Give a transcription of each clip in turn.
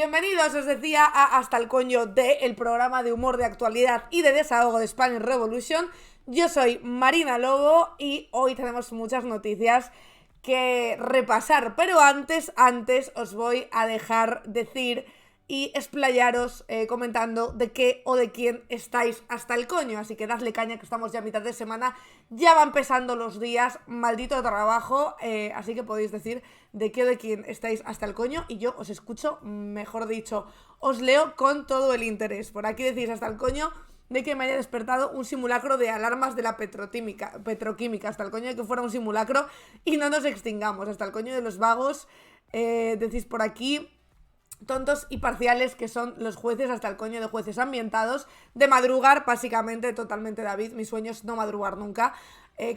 Bienvenidos, os decía, a Hasta el Coño, el programa de humor, de actualidad y de desahogo de Spanish Revolution. Yo soy Marina Lobo y hoy tenemos muchas noticias que repasar, pero antes os voy a dejar decir y explayaros comentando de qué o de quién estáis hasta el coño. Así que dadle caña, que estamos ya a mitad de semana, ya van empezando los días, maldito trabajo, así que podéis decir de qué o de quién estáis hasta el coño y yo os escucho, mejor dicho, os leo con todo el interés. Por aquí decís hasta el coño de que me haya despertado un simulacro de alarmas de la petroquímica, hasta el coño de que fuera un simulacro y no nos extingamos, hasta el coño de los vagos, decís por aquí, tontos y parciales que son los jueces, hasta el coño de jueces ambientados, de madrugar, básicamente, totalmente David, mi sueño es no madrugar nunca.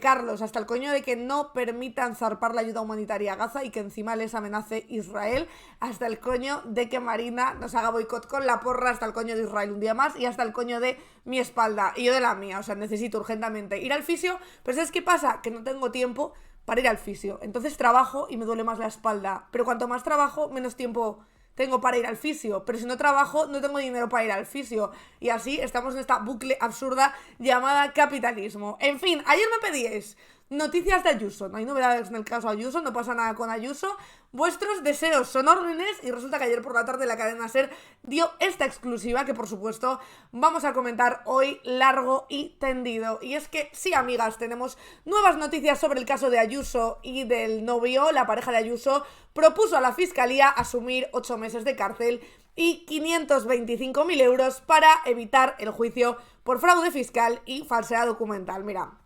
Carlos, hasta el coño de que no permitan zarpar la ayuda humanitaria a Gaza y que encima les amenace Israel, hasta el coño de que Marina nos haga boicot con la porra, hasta el coño de Israel un día más y hasta el coño de mi espalda y yo de la mía, o sea, necesito urgentemente ir al fisio, pero ¿sabes qué pasa? Que no tengo tiempo para ir al fisio, entonces trabajo y me duele más la espalda, pero cuanto más trabajo, menos tiempo tengo para ir al fisio, pero si no trabajo no tengo dinero para ir al fisio y así estamos en esta bucle absurda llamada capitalismo. En fin, ayer me pedíais noticias de Ayuso, no hay novedades en el caso Ayuso, no pasa nada con Ayuso, vuestros deseos son órdenes y resulta que ayer por la tarde la cadena SER dio esta exclusiva que por supuesto vamos a comentar hoy largo y tendido. Y es que sí, amigas, tenemos nuevas noticias sobre el caso de Ayuso y del novio. La pareja de Ayuso propuso a la fiscalía asumir 8 meses de cárcel y 525.000 euros para evitar el juicio por fraude fiscal y falsedad documental. Mira,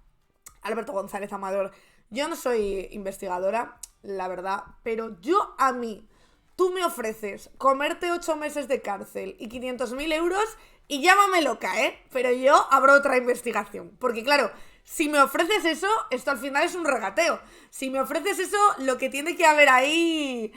Alberto González Amador, yo no soy investigadora, la verdad, pero tú me ofreces comerte 8 meses de cárcel y 500.000 euros y llámame loca, pero yo abro otra investigación, porque claro, si me ofreces eso, esto al final es un regateo. Si me ofreces eso, lo que tiene que haber ahí,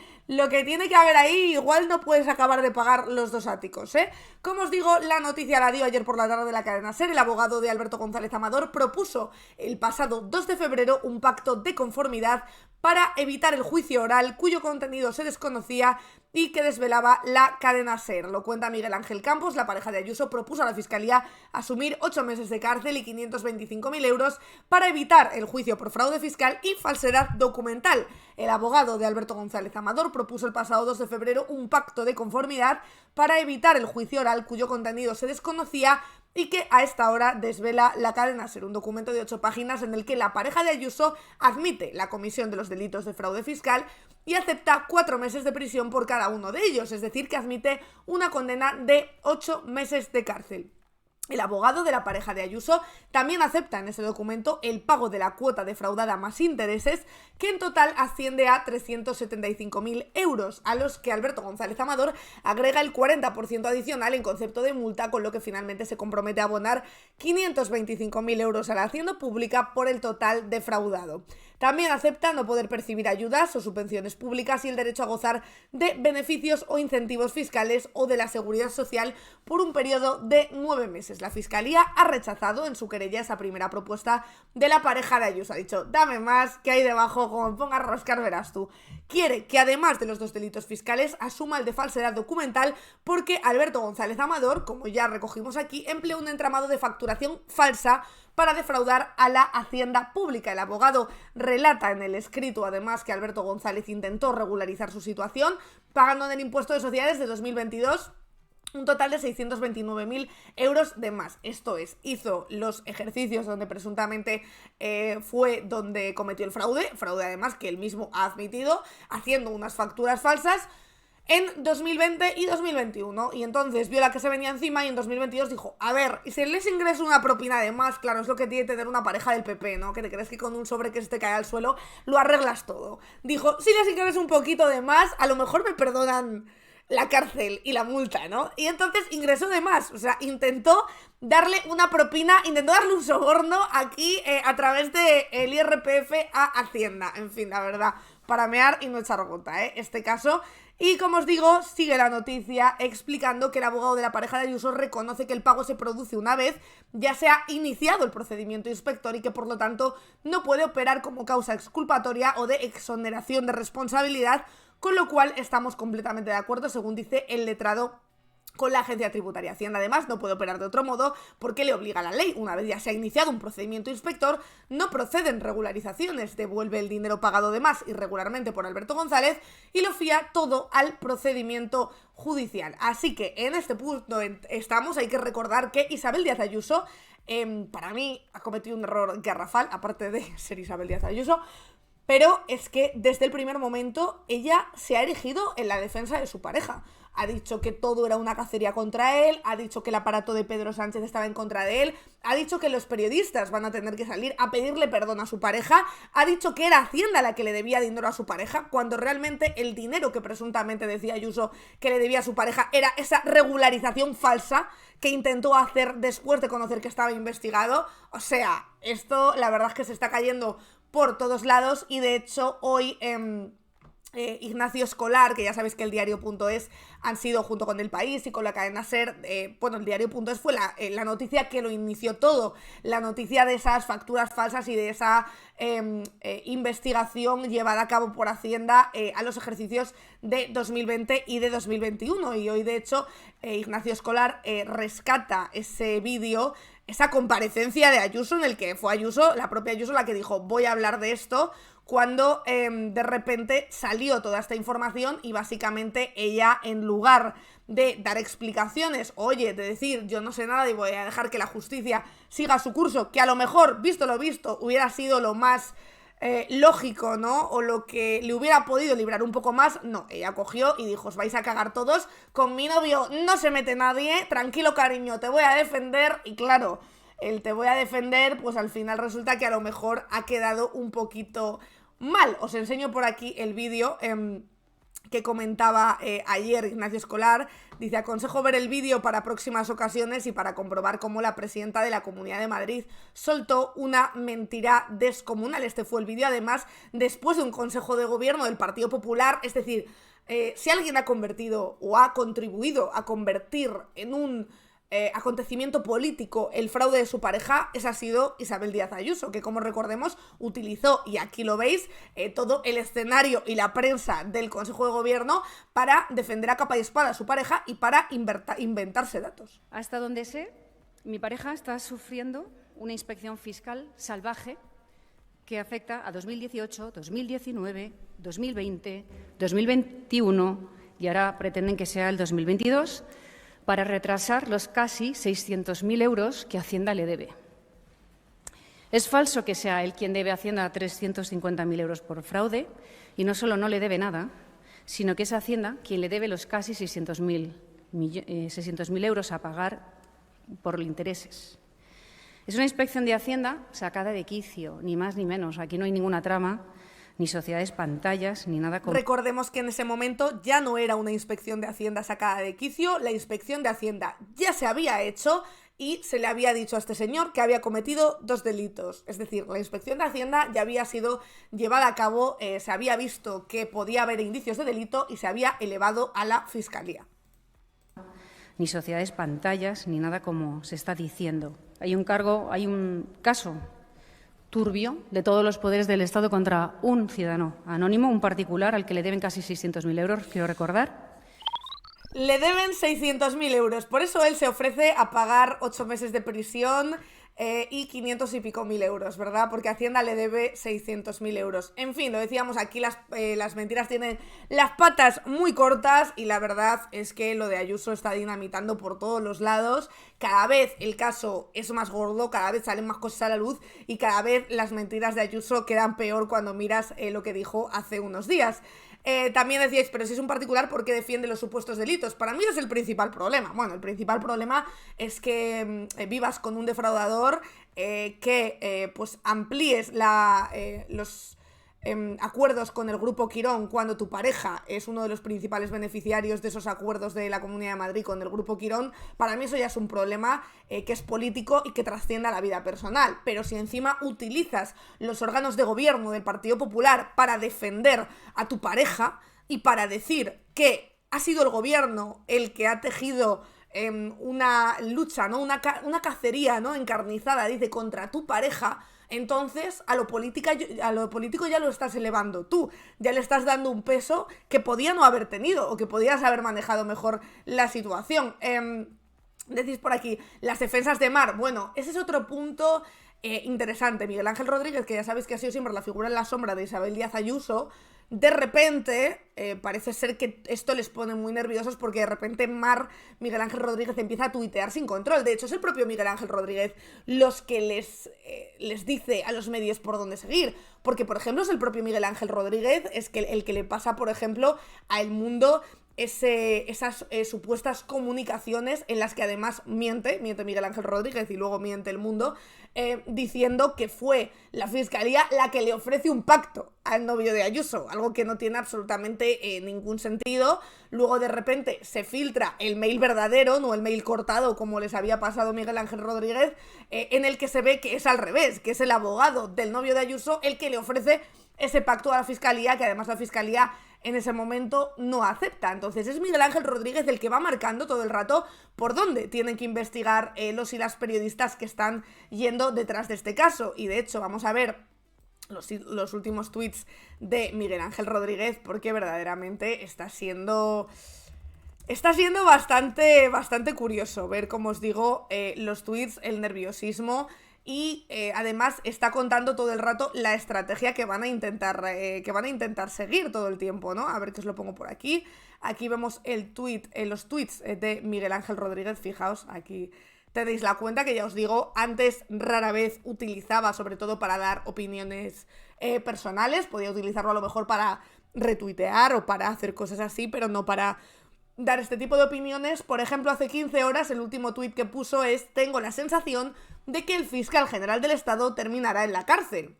igual no puedes acabar de pagar los dos áticos, Como os digo, la noticia la dio ayer por la tarde de la cadena SER. El abogado de Alberto González Amador propuso el pasado 2 de febrero un pacto de conformidad para evitar el juicio oral cuyo contenido se desconocía y que desvelaba la cadena SER. Lo cuenta Miguel Ángel Campos. La pareja de Ayuso propuso a la fiscalía asumir 8 meses de cárcel y 525.000 euros para evitar el juicio por fraude fiscal y falsedad documental. El abogado de Alberto González Amador propuso el pasado 2 de febrero un pacto de conformidad para evitar el juicio oral cuyo contenido se desconocía y que a esta hora desvela la cadena SER, un documento de 8 páginas en el que la pareja de Ayuso admite la comisión de los delitos de fraude fiscal y acepta 4 meses de prisión por cada uno de ellos, es decir, que admite una condena de 8 meses de cárcel. El abogado de la pareja de Ayuso también acepta en ese documento el pago de la cuota defraudada más intereses, que en total asciende a 375.000 euros, a los que Alberto González Amador agrega el 40% adicional en concepto de multa, con lo que finalmente se compromete a abonar 525.000 euros a la Hacienda Pública por el total defraudado. También acepta no poder percibir ayudas o subvenciones públicas y el derecho a gozar de beneficios o incentivos fiscales o de la seguridad social por un periodo de 9 meses. La Fiscalía ha rechazado en su querella esa primera propuesta de la pareja de Ayuso. Ha dicho, dame más, que hay debajo, como me ponga a rascar verás tú. Quiere que además de los 2 delitos fiscales asuma el de falsedad documental porque Alberto González Amador, como ya recogimos aquí, empleó un entramado de facturación falsa para defraudar a la Hacienda Pública. El abogado relata en el escrito, además, que Alberto González intentó regularizar su situación pagando en el impuesto de sociedades de 2022 un total de 629.000 euros de más. Esto es, hizo los ejercicios donde presuntamente fue donde cometió el fraude además que él mismo ha admitido, haciendo unas facturas falsas en 2020 y 2021, y entonces vio la que se venía encima y en 2022 dijo, a ver, y si les ingreso una propina de más, claro, es lo que tiene tener una pareja del PP, ¿no? Que te crees que con un sobre que se te cae al suelo lo arreglas todo. Dijo, si les ingreso un poquito de más, a lo mejor me perdonan la cárcel y la multa, ¿no? Y entonces ingresó de más, o sea, intentó darle una propina, intentó darle un soborno aquí a través del IRPF a Hacienda. En fin, la verdad, para mear y no echar gota, este caso. Y como os digo, sigue la noticia explicando que el abogado de la pareja de Ayuso reconoce que el pago se produce una vez ya se ha iniciado el procedimiento inspector y que por lo tanto no puede operar como causa exculpatoria o de exoneración de responsabilidad con lo cual estamos completamente de acuerdo, según dice el letrado con la Agencia Tributaria. Hacienda, además, no puede operar de otro modo porque le obliga la ley. Una vez ya se ha iniciado un procedimiento inspector, no proceden regularizaciones, devuelve el dinero pagado de más irregularmente por Alberto González y lo fía todo al procedimiento judicial. Así que en este punto estamos. Hay que recordar que Isabel Díaz Ayuso, para mí, ha cometido un error garrafal, aparte de ser Isabel Díaz Ayuso, pero es que desde el primer momento ella se ha erigido en la defensa de su pareja. Ha dicho que todo era una cacería contra él, ha dicho que el aparato de Pedro Sánchez estaba en contra de él, ha dicho que los periodistas van a tener que salir a pedirle perdón a su pareja, ha dicho que era Hacienda la que le debía dinero a su pareja, cuando realmente el dinero que presuntamente decía Ayuso que le debía a su pareja era esa regularización falsa que intentó hacer después de conocer que estaba investigado. O sea, esto la verdad es que se está cayendo por todos lados y de hecho hoy Ignacio Escolar, que ya sabéis que el diario.es han sido junto con El País y con la cadena SER, el diario.es fue la noticia que lo inició todo, la noticia de esas facturas falsas y de esa investigación llevada a cabo por Hacienda a los ejercicios de 2020 y de 2021 y hoy de hecho Ignacio Escolar rescata ese vídeo, esa comparecencia de Ayuso en el que fue Ayuso, la propia Ayuso la que dijo voy a hablar de esto, cuando de repente salió toda esta información y básicamente ella, en lugar de dar explicaciones, oye, de decir yo no sé nada y voy a dejar que la justicia siga su curso, que a lo mejor, visto lo visto, hubiera sido lo más lógico, ¿no? O lo que le hubiera podido librar un poco más, no, ella cogió y dijo, os vais a cagar todos, con mi novio no se mete nadie, tranquilo cariño, te voy a defender, y claro, el te voy a defender, pues al final resulta que a lo mejor ha quedado un poquito mal. Os enseño por aquí el vídeo que comentaba ayer Ignacio Escolar. Dice, aconsejo ver el vídeo para próximas ocasiones y para comprobar cómo la presidenta de la Comunidad de Madrid soltó una mentira descomunal. Este fue el vídeo, además, después de un consejo de gobierno del Partido Popular. Es decir, si alguien ha convertido o ha contribuido a convertir en un acontecimiento político el fraude de su pareja, esa ha sido Isabel Díaz Ayuso, que como recordemos utilizó, y aquí lo veis, todo el escenario y la prensa del Consejo de Gobierno para defender a capa y espada a su pareja y para inventarse datos. Hasta donde sé, mi pareja está sufriendo una inspección fiscal salvaje que afecta a 2018, 2019, 2020, 2021 y ahora pretenden que sea el 2022, para retrasar los casi 600.000 euros que Hacienda le debe. Es falso que sea él quien debe a Hacienda 350.000 euros por fraude y no solo no le debe nada, sino que es Hacienda quien le debe los casi 600.000 euros a pagar por intereses. Es una inspección de Hacienda sacada de quicio, ni más ni menos. Aquí no hay ninguna trama, ni sociedades pantallas, ni nada como... Recordemos que en ese momento ya no era una inspección de Hacienda sacada de quicio, la inspección de Hacienda ya se había hecho y se le había dicho a este señor que había cometido 2 delitos. Es decir, la inspección de Hacienda ya había sido llevada a cabo, se había visto que podía haber indicios de delito y se había elevado a la Fiscalía. Ni sociedades pantallas, ni nada como se está diciendo. Hay un caso turbio de todos los poderes del Estado contra un ciudadano anónimo, un particular al que le deben casi 600.000 euros, quiero recordar. Le deben 600.000 euros, por eso él se ofrece a pagar 8 meses de prisión y 500 y pico mil euros, ¿verdad? Porque Hacienda le debe 600.000 euros. En fin, lo decíamos aquí, las mentiras tienen las patas muy cortas y la verdad es que lo de Ayuso está dinamitando por todos los lados. Cada vez el caso es más gordo, cada vez salen más cosas a la luz y cada vez las mentiras de Ayuso quedan peor cuando miras lo que dijo hace unos días. También decíais, pero si es un particular, ¿por qué defiende los supuestos delitos? Para mí es el principal problema. Bueno, el principal problema es que vivas con un defraudador, que pues amplíes los acuerdos con el Grupo Quirón cuando tu pareja es uno de los principales beneficiarios de esos acuerdos de la Comunidad de Madrid con el Grupo Quirón. Para mí eso ya es un problema que es político y que trasciende a la vida personal. Pero si encima utilizas los órganos de gobierno del Partido Popular para defender a tu pareja y para decir que ha sido el gobierno el que ha tejido una lucha, ¿no? Una cacería, ¿no? Encarnizada, dice, contra tu pareja, entonces a lo político ya lo estás elevando tú, ya le estás dando un peso que podía no haber tenido o que podías haber manejado mejor la situación. Decís por aquí, las defensas de Mar. Bueno, ese es otro punto interesante. Miguel Ángel Rodríguez, que ya sabéis que ha sido siempre la figura en la sombra de Isabel Díaz Ayuso, de repente parece ser que esto les pone muy nerviosos porque de repente Miguel Ángel Rodríguez empieza a tuitear sin control. De hecho, es el propio Miguel Ángel Rodríguez los que les dice a los medios por dónde seguir. Porque, por ejemplo, es el propio Miguel Ángel Rodríguez el que le pasa, por ejemplo, a El Mundo esas supuestas comunicaciones en las que además miente Miguel Ángel Rodríguez y luego miente El Mundo, diciendo que fue la Fiscalía la que le ofrece un pacto al novio de Ayuso, algo que no tiene absolutamente ningún sentido. Luego de repente se filtra el mail verdadero, no el mail cortado como les había pasado a Miguel Ángel Rodríguez, en el que se ve que es al revés, que es el abogado del novio de Ayuso el que le ofrece ese pacto a la Fiscalía, que además la Fiscalía en ese momento no acepta. Entonces es Miguel Ángel Rodríguez el que va marcando todo el rato por dónde tienen que investigar los y las periodistas que están yendo detrás de este caso. Y de hecho vamos a ver los últimos tweets de Miguel Ángel Rodríguez, porque verdaderamente está siendo bastante curioso ver, como os digo, los tweets, el nerviosismo. Y además está contando todo el rato la estrategia que van a intentar seguir todo el tiempo, ¿no? A ver que os lo pongo por aquí. Aquí vemos los tweets de Miguel Ángel Rodríguez. Fijaos, aquí tenéis la cuenta que ya os digo, antes rara vez utilizaba, sobre todo para dar opiniones personales. Podía utilizarlo a lo mejor para retuitear o para hacer cosas así, pero no para dar este tipo de opiniones. Por ejemplo, hace 15 horas el último tuit que puso es: tengo la sensación de que el fiscal general del Estado terminará en la cárcel.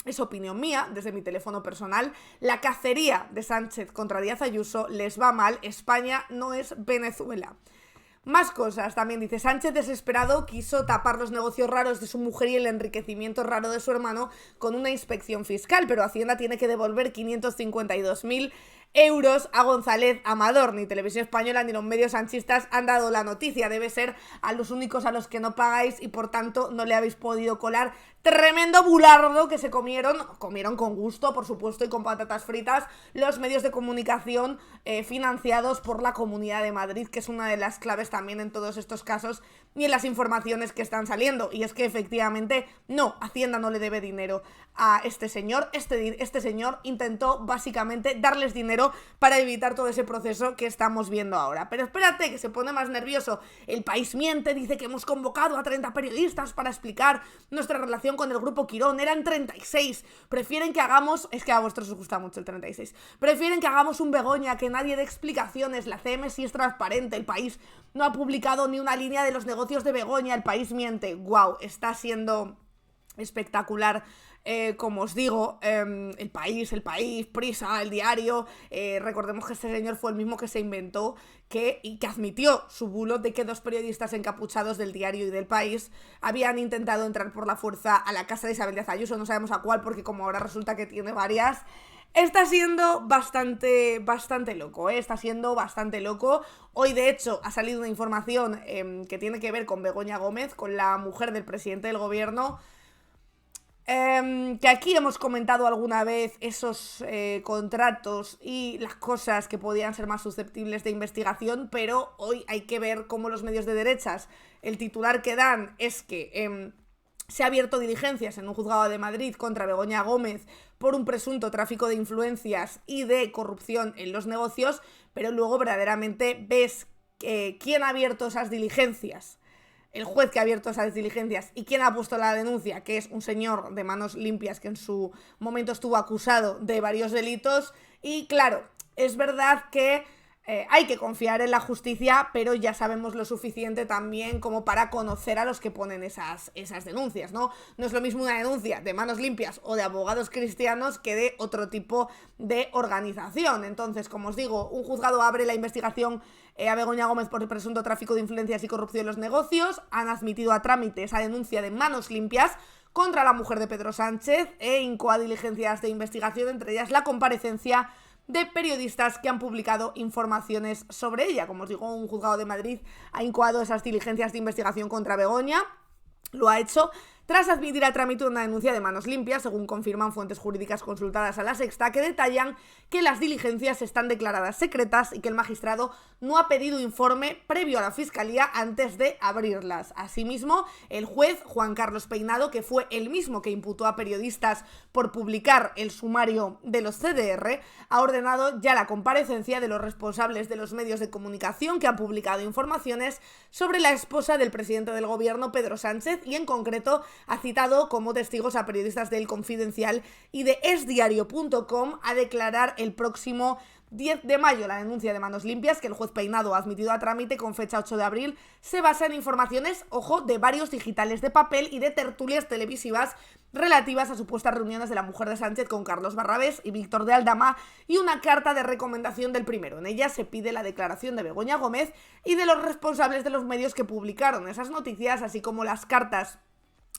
Es opinión mía, desde mi teléfono personal. La cacería de Sánchez contra Díaz Ayuso les va mal. España no es Venezuela. Más cosas, también dice: Sánchez, desesperado, quiso tapar los negocios raros de su mujer y el enriquecimiento raro de su hermano con una inspección fiscal, pero Hacienda tiene que devolver 552.000 euros a González Amador. Ni Televisión Española ni los medios sanchistas han dado la noticia. Debe ser a los únicos a los que no pagáis y por tanto no le habéis podido colar. Tremendo bulardo que se comieron con gusto, por supuesto, y con patatas fritas, los medios de comunicación financiados por la Comunidad de Madrid, que es una de las claves también en todos estos casos y en las informaciones que están saliendo. Y es que efectivamente no, Hacienda no le debe dinero a este señor. Este señor intentó básicamente darles dinero para evitar todo ese proceso que estamos viendo ahora. Pero espérate, que se pone más nervioso. El País miente, dice que hemos convocado a 30 periodistas para explicar nuestra relación con el Grupo Quirón. Eran 36. Prefieren que hagamos... Es que a vosotros os gusta mucho el 36. Prefieren que hagamos un Begoña, que nadie dé explicaciones. La CM sí es transparente. El País no ha publicado ni una línea de los negocios de Begoña. El País miente. Guau, está siendo espectacular. Como os digo, el país, Prisa, El Diario. Recordemos que este señor fue el mismo que se inventó y que admitió su bulo de que 2 periodistas encapuchados del Diario y del País habían intentado entrar por la fuerza a la casa de Isabel Díaz Ayuso. No sabemos a cuál, porque como ahora resulta que tiene varias. Está siendo bastante loco, está siendo bastante loco. Hoy, de hecho, ha salido una información que tiene que ver con Begoña Gómez, con la mujer del presidente del gobierno. Que aquí hemos comentado alguna vez esos contratos y las cosas que podían ser más susceptibles de investigación, pero hoy hay que ver cómo los medios de derechas, el titular que dan es que se ha abierto diligencias en un juzgado de Madrid contra Begoña Gómez por un presunto tráfico de influencias y de corrupción en los negocios, pero luego verdaderamente ves quién ha abierto esas diligencias. El juez que ha abierto esas diligencias y quien ha puesto la denuncia, que es un señor de manos limpias que en su momento estuvo acusado de varios delitos. Y claro, es verdad que hay que confiar en la justicia, pero ya sabemos lo suficiente también como para conocer a los que ponen esas denuncias, ¿no? No es lo mismo una denuncia de manos limpias o de abogados cristianos que de otro tipo de organización. Entonces, como os digo, un juzgado abre la investigación a Begoña Gómez por el presunto tráfico de influencias y corrupción en los negocios. Han admitido a trámite esa denuncia de manos limpias contra la mujer de Pedro Sánchez e incoa diligencias de investigación, entre ellas la comparecencia de periodistas que han publicado informaciones sobre ella. Como os digo, un juzgado de Madrid ha incoado esas diligencias de investigación contra Begoña. Lo ha hecho tras admitir a trámite una denuncia de manos limpias, según confirman fuentes jurídicas consultadas a La Sexta, que detallan que las diligencias están declaradas secretas y que el magistrado no ha pedido informe previo a la Fiscalía antes de abrirlas. Asimismo, el juez Juan Carlos Peinado, que fue el mismo que imputó a periodistas por publicar el sumario de los CDR, ha ordenado ya la comparecencia de los responsables de los medios de comunicación que han publicado informaciones sobre la esposa del presidente del gobierno, Pedro Sánchez, y en concreto ha citado como testigos a periodistas de El Confidencial y de esdiario.com a declarar el próximo 10 de mayo. La denuncia de manos limpias que el juez Peinado ha admitido a trámite con fecha 8 de abril se basa en informaciones, ojo, de varios digitales de papel y de tertulias televisivas relativas a supuestas reuniones de la mujer de Sánchez con Carlos Barrabés y Víctor de Aldama y una carta de recomendación del primero. En ella se pide la declaración de Begoña Gómez y de los responsables de los medios que publicaron esas noticias, así como las cartas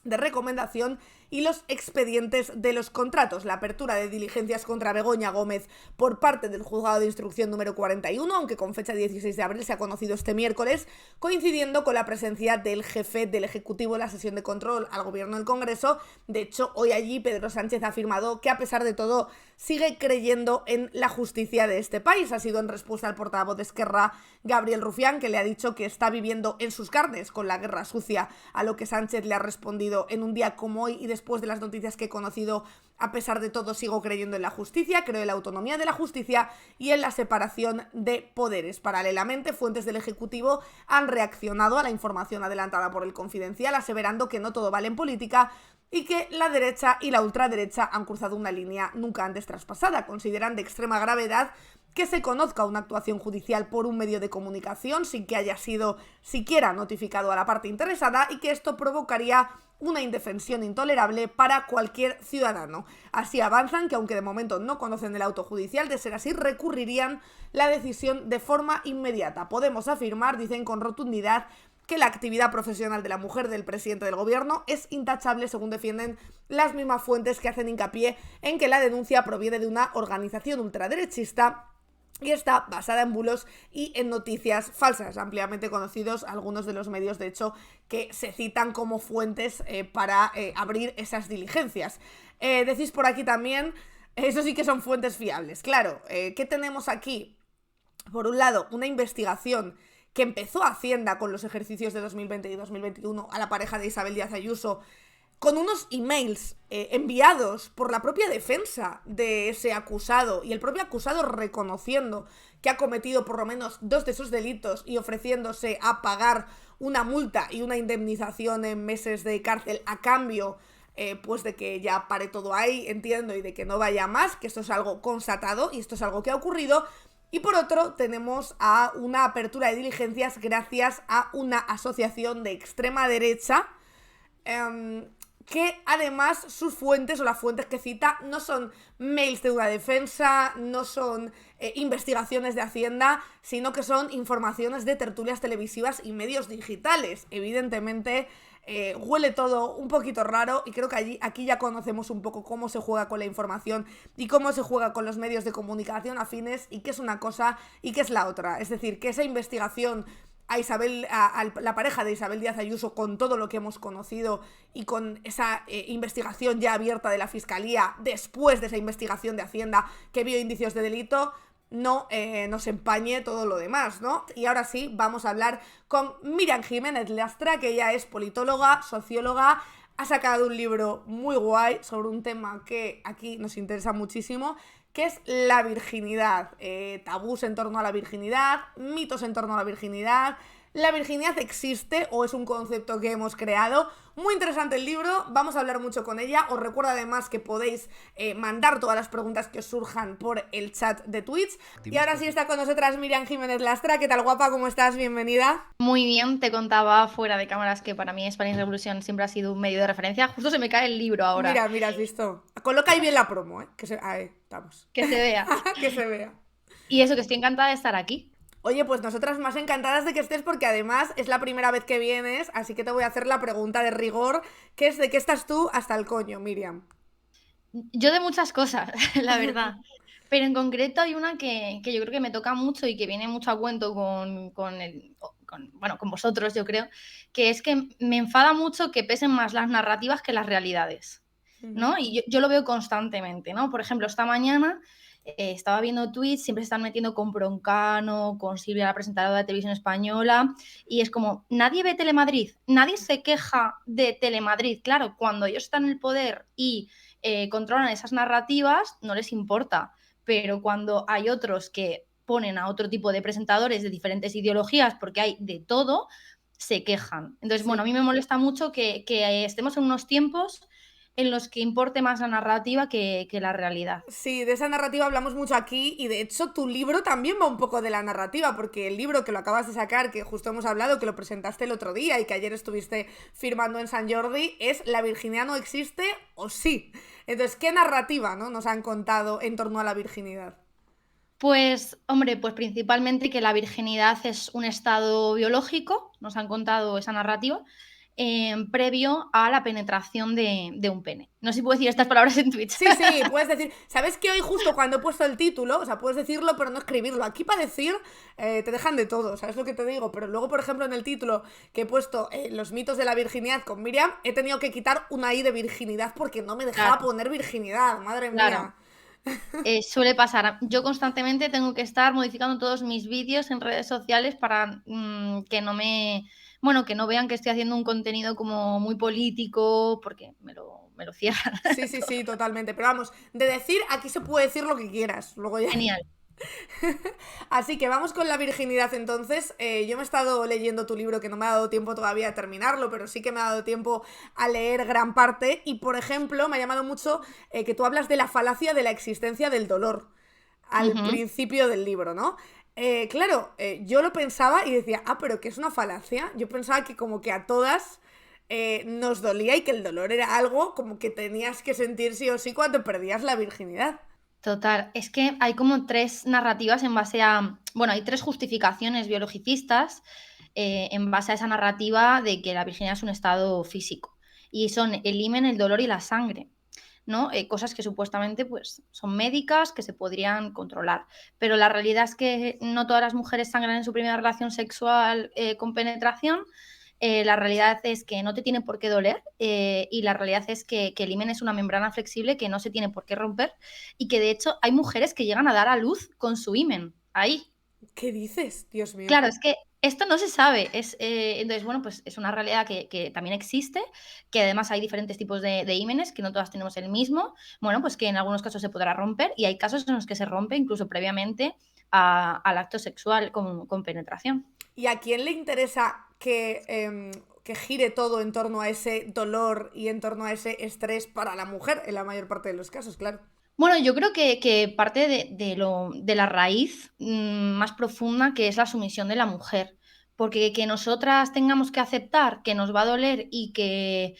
de recomendación y los expedientes de los contratos. La apertura de diligencias contra Begoña Gómez por parte del Juzgado de Instrucción número 41, aunque con fecha 16 de abril, se ha conocido este miércoles, coincidiendo con la presencia del jefe del Ejecutivo en la sesión de control al Gobierno del Congreso. De hecho, hoy allí Pedro Sánchez ha afirmado que, a pesar de todo, sigue creyendo en la justicia de este país. Ha sido en respuesta al portavoz de Esquerra, Gabriel Rufián, que le ha dicho que está viviendo en sus carnes con la guerra sucia, a lo que Sánchez le ha respondido: en un día como hoy y después de las noticias que he conocido, a pesar de todo sigo creyendo en la justicia, creo en la autonomía de la justicia y en la separación de poderes. Paralelamente, fuentes del Ejecutivo han reaccionado a la información adelantada por El Confidencial, aseverando que no todo vale en política y que la derecha y la ultraderecha han cruzado una línea nunca antes traspasada. Consideran de extrema gravedad que se conozca una actuación judicial por un medio de comunicación sin que haya sido siquiera notificado a la parte interesada y que esto provocaría una indefensión intolerable para cualquier ciudadano. Así avanzan que, aunque de momento no conocen el auto judicial, de ser así recurrirían la decisión de forma inmediata. Podemos afirmar, dicen con rotundidad, que la actividad profesional de la mujer del presidente del gobierno es intachable, según defienden las mismas fuentes que hacen hincapié en que la denuncia proviene de una organización ultraderechista y está basada en bulos y en noticias falsas, ampliamente conocidos algunos de los medios, de hecho, que se citan como fuentes para abrir esas diligencias. Decís por aquí también, eso sí que son fuentes fiables. Claro, ¿qué tenemos aquí? Por un lado, una investigación que empezó Hacienda con los ejercicios de 2020 y 2021 a la pareja de Isabel Díaz Ayuso, con unos emails enviados por la propia defensa de ese acusado y el propio acusado reconociendo que ha cometido por lo menos 2 de esos delitos y ofreciéndose a pagar una multa y una indemnización en meses de cárcel a cambio pues de que ya pare todo ahí, entiendo, y de que no vaya más, que esto es algo constatado y esto es algo que ha ocurrido. Y por otro, tenemos a una apertura de diligencias gracias a una asociación de extrema derecha que además sus fuentes o las fuentes que cita no son mails de una defensa, no son investigaciones de Hacienda, sino que son informaciones de tertulias televisivas y medios digitales. Evidentemente huele todo un poquito raro y creo que aquí ya conocemos un poco cómo se juega con la información y cómo se juega con los medios de comunicación afines y qué es una cosa y qué es la otra. Es decir, que esa investigación a la pareja de Isabel Díaz Ayuso, con todo lo que hemos conocido y con esa investigación ya abierta de la Fiscalía después de esa investigación de Hacienda que vio indicios de delito, no nos empañe todo lo demás, ¿no? Y ahora sí, vamos a hablar con Miriam Jiménez Lastra, que ella es politóloga, socióloga, ha sacado un libro muy guay sobre un tema que aquí nos interesa muchísimo, que es la virginidad, tabús en torno a la virginidad, mitos en torno a la virginidad. ¿La virginidad existe o es un concepto que hemos creado? Muy interesante el libro, vamos a hablar mucho con ella. Os recuerdo además que podéis mandar todas las preguntas que os surjan por el chat de Twitch. Y ahora sí está con nosotras Miriam Jiménez Lastra. ¿Qué tal, guapa? ¿Cómo estás? Bienvenida. Muy bien, te contaba fuera de cámaras que para mí Spanish Revolution siempre ha sido un medio de referencia. Justo se me cae el libro ahora. Mira, has visto. Coloca ahí bien la promo, ahí, estamos. Que se vea. Que se vea. Y eso, que estoy encantada de estar aquí. Oye, pues nosotras más encantadas de que estés, porque además es la primera vez que vienes, así que te voy a hacer la pregunta de rigor, que es: ¿de qué estás tú hasta el coño, Miriam? Yo de muchas cosas, la verdad. Pero en concreto hay una que yo creo que me toca mucho y que viene mucho a cuento con vosotros, yo creo, que es que me enfada mucho que pesen más las narrativas que las realidades, ¿no? Y yo lo veo constantemente, ¿no? Por ejemplo, esta mañana estaba viendo tweets, siempre se están metiendo con Broncano, con Silvia, la presentadora de televisión española, y es como, nadie ve Telemadrid, nadie se queja de Telemadrid. Claro, cuando ellos están en el poder y controlan esas narrativas, no les importa, pero cuando hay otros que ponen a otro tipo de presentadores de diferentes ideologías, porque hay de todo, se quejan. Entonces, bueno, a mí me molesta mucho que estemos en unos tiempos en los que importe más la narrativa que la realidad. Sí, de esa narrativa hablamos mucho aquí y de hecho tu libro también va un poco de la narrativa, porque el libro que lo acabas de sacar, que justo hemos hablado, que lo presentaste el otro día y que ayer estuviste firmando en San Jordi, es ¿La virginidad no existe o sí? Entonces, ¿qué narrativa, no, nos han contado en torno a la virginidad? Pues, hombre, pues principalmente que la virginidad es un estado biológico, nos han contado esa narrativa, previo a la penetración de un pene. No sé si puedo decir estas palabras en Twitch. Sí, sí, puedes decir, ¿sabes que hoy justo cuando he puesto el título, o sea, puedes decirlo pero no escribirlo? Aquí para decir te dejan de todo, ¿sabes lo que te digo? Pero luego, por ejemplo, en el título que he puesto los mitos de la virginidad con Miriam, he tenido que quitar una I de virginidad porque no me dejaba Claro, poner virginidad, madre claro. mía. Suele pasar. Yo constantemente tengo que estar modificando todos mis vídeos en redes sociales para que no bueno, que no vean que estoy haciendo un contenido como muy político, porque me lo cierran. Sí, sí, todo. sí, totalmente. Pero vamos, de decir, aquí se puede decir lo que quieras. Luego ya. Genial. Así que vamos con la virginidad entonces. Yo me he estado leyendo tu libro que no me ha dado tiempo todavía a terminarlo, pero sí que me ha dado tiempo a leer gran parte. Y por ejemplo, me ha llamado mucho que tú hablas de la falacia de la existencia del dolor al Ujú. principio del libro, ¿no? Claro, yo lo pensaba y decía, pero ¿qué es una falacia? Yo pensaba que como que a todas nos dolía y que el dolor era algo como que tenías que sentir sí o sí cuando perdías la virginidad. Total, es que hay como tres narrativas en base a, bueno, hay tres justificaciones biologicistas en base a esa narrativa de que la virginidad es un estado físico y son el himen, el dolor y la sangre, ¿no? Cosas que supuestamente pues son médicas, que se podrían controlar, pero la realidad es que no todas las mujeres sangran en su primera relación sexual con penetración. La realidad es que no te tiene por qué doler y la realidad es que el himen es una membrana flexible que no se tiene por qué romper y que de hecho hay mujeres que llegan a dar a luz con su himen ahí. ¿Qué dices? Dios mío. Claro, es que esto no se sabe. Entonces, bueno, pues es una realidad que también existe, que además hay diferentes tipos de ímenes, que no todas tenemos el mismo. Bueno, pues que en algunos casos se podrá romper y hay casos en los que se rompe incluso previamente al acto sexual con penetración. ¿Y a quién le interesa que gire todo en torno a ese dolor y en torno a ese estrés para la mujer, en la mayor parte de los casos, claro? Bueno, yo creo que parte de la raíz más profunda que es la sumisión de la mujer. Porque que nosotras tengamos que aceptar que nos va a doler y que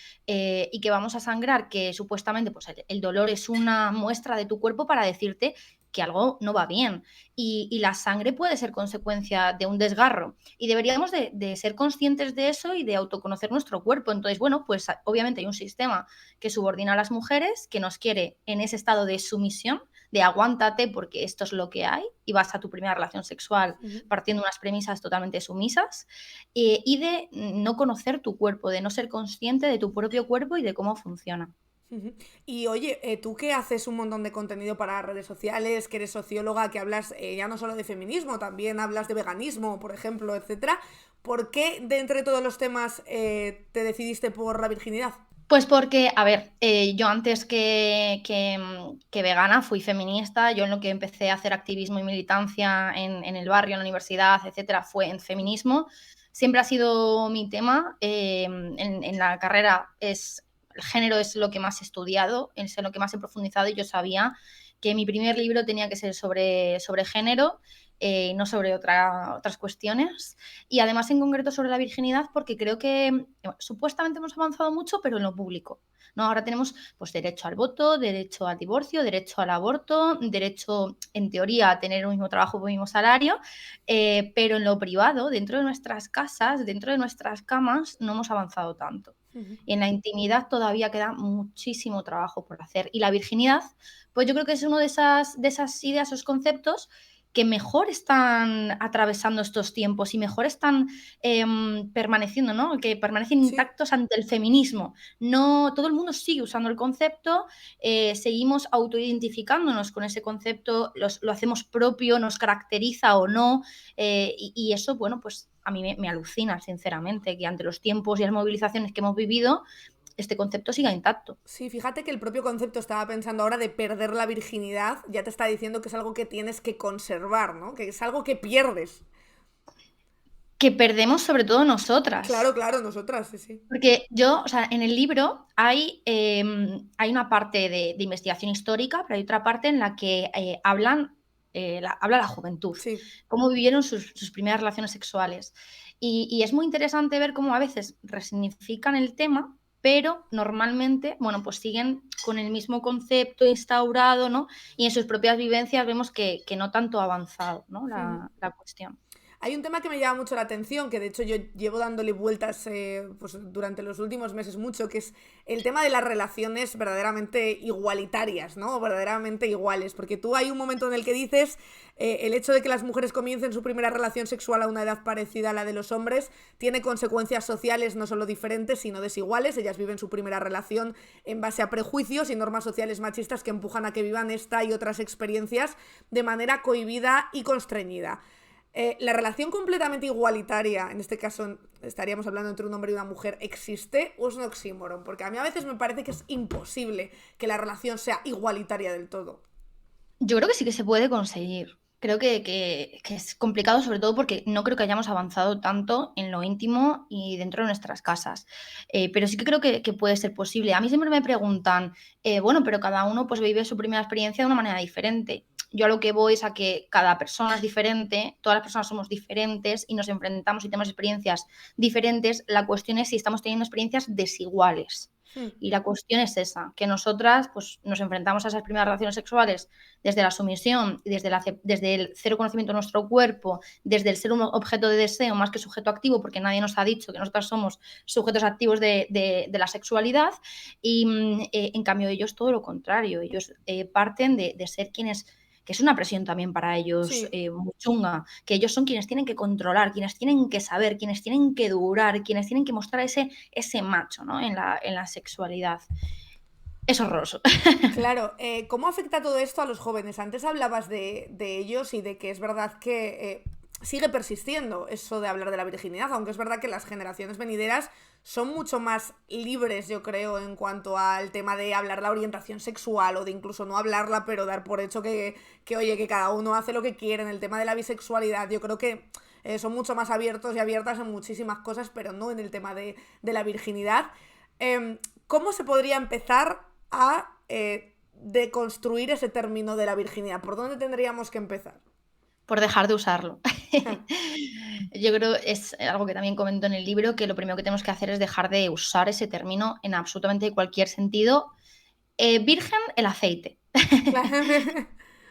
vamos a sangrar, que supuestamente pues, el dolor es una muestra de tu cuerpo para decirte que algo no va bien. Y la sangre puede ser consecuencia de un desgarro. Y deberíamos de ser conscientes de eso y de autoconocer nuestro cuerpo. Entonces, bueno, pues obviamente hay un sistema que subordina a las mujeres, que nos quiere en ese estado de sumisión, de aguántate porque esto es lo que hay y vas a tu primera relación sexual Ujú. partiendo de unas premisas totalmente sumisas y de no conocer tu cuerpo, de no ser consciente de tu propio cuerpo y de cómo funciona. Ujú. Y oye, tú que haces un montón de contenido para redes sociales, que eres socióloga, que hablas ya no solo de feminismo, también hablas de veganismo, por ejemplo, etcétera, ¿por qué de entre todos los temas te decidiste por la virginidad? Pues porque, a ver, yo antes que vegana fui feminista, yo en lo que empecé a hacer activismo y militancia en el barrio, en la universidad, etcétera, fue en feminismo. Siempre ha sido mi tema. En la carrera el género es lo que más he estudiado, es en lo que más he profundizado y yo sabía que mi primer libro tenía que ser sobre género, no sobre otras cuestiones. Y además en concreto sobre la virginidad, porque creo que supuestamente hemos avanzado mucho, pero en lo público, ¿no? Ahora tenemos pues derecho al voto, derecho al divorcio, derecho al aborto, derecho, en teoría, a tener un mismo trabajo por un mismo salario, pero en lo privado, dentro de nuestras casas, dentro de nuestras camas, no hemos avanzado tanto. Ujú. Y en la intimidad todavía queda muchísimo trabajo por hacer. Y la virginidad, pues yo creo que es uno de esas ideas, esos conceptos que mejor están atravesando estos tiempos y mejor están permaneciendo, ¿no? Que permanecen Sí. intactos ante el feminismo. No, todo el mundo sigue usando el concepto, seguimos autoidentificándonos con ese concepto, lo hacemos propio, nos caracteriza o no, y eso, bueno, pues a mí me alucina, sinceramente, que ante los tiempos y las movilizaciones que hemos vivido, este concepto siga intacto. Sí, fíjate que el propio concepto, estaba pensando ahora, de perder la virginidad, ya te está diciendo que es algo que tienes que conservar, ¿no? Que es algo que pierdes. Que perdemos sobre todo nosotras. Claro, claro, nosotras, sí, sí. Porque yo, o sea, en el libro hay una parte de investigación histórica, pero hay otra parte en la que habla la juventud, Sí. cómo vivieron sus primeras relaciones sexuales. Y es muy interesante ver cómo a veces resignifican el tema, pero normalmente, bueno, pues siguen con el mismo concepto instaurado, ¿no? Y en sus propias vivencias vemos que no tanto ha avanzado, ¿no? Ujú. La cuestión. Hay un tema que me llama mucho la atención, que de hecho yo llevo dándole vueltas pues durante los últimos meses mucho, que es el tema de las relaciones verdaderamente igualitarias, ¿no? O verdaderamente iguales. Porque tú hay un momento en el que dices el hecho de que las mujeres comiencen su primera relación sexual a una edad parecida a la de los hombres tiene consecuencias sociales no solo diferentes, sino desiguales. Ellas viven su primera relación en base a prejuicios y normas sociales machistas que empujan a que vivan esta y otras experiencias de manera cohibida y constreñida. ¿La relación completamente igualitaria, en este caso estaríamos hablando entre un hombre y una mujer, existe o es un oxímoron? Porque a mí a veces me parece que es imposible que la relación sea igualitaria del todo. Yo creo que sí que se puede conseguir. Creo que es complicado, sobre todo porque no creo que hayamos avanzado tanto en lo íntimo y dentro de nuestras casas. Pero sí que creo que puede ser posible. A mí siempre me preguntan, bueno, pero cada uno pues vive su primera experiencia de una manera diferente. Yo a lo que voy es a que cada persona es diferente, todas las personas somos diferentes y nos enfrentamos y tenemos experiencias diferentes. La cuestión es si estamos teniendo experiencias desiguales. Hmm. Y la cuestión es esa, que nosotras pues, nos enfrentamos a esas primeras relaciones sexuales desde la sumisión, desde el cero conocimiento de nuestro cuerpo, desde el ser un objeto de deseo más que sujeto activo, porque nadie nos ha dicho que nosotras somos sujetos activos de la sexualidad, y en cambio ellos todo lo contrario, ellos parten de ser quienes, que es una presión también para ellos Sí. muy chunga, que ellos son quienes tienen que controlar, quienes tienen que saber, quienes tienen que durar, quienes tienen que mostrar ese macho, ¿no? en la sexualidad. Es horroroso. Claro, ¿cómo afecta todo esto a los jóvenes? Antes hablabas de ellos y de que es verdad que sigue persistiendo eso de hablar de la virginidad, aunque es verdad que las generaciones venideras son mucho más libres, yo creo, en cuanto al tema de hablar la orientación sexual o de incluso no hablarla, pero dar por hecho que oye, que cada uno hace lo que quiere. En el tema de la bisexualidad, yo creo que son mucho más abiertos y abiertas en muchísimas cosas, pero no en el tema de la virginidad. ¿Cómo se podría empezar a deconstruir ese término de la virginidad? ¿Por dónde tendríamos que empezar? Por dejar de usarlo. Yo creo, es algo que también comento en el libro, que lo primero que tenemos que hacer es dejar de usar ese término en absolutamente cualquier sentido. Virgen, el aceite, no Vale.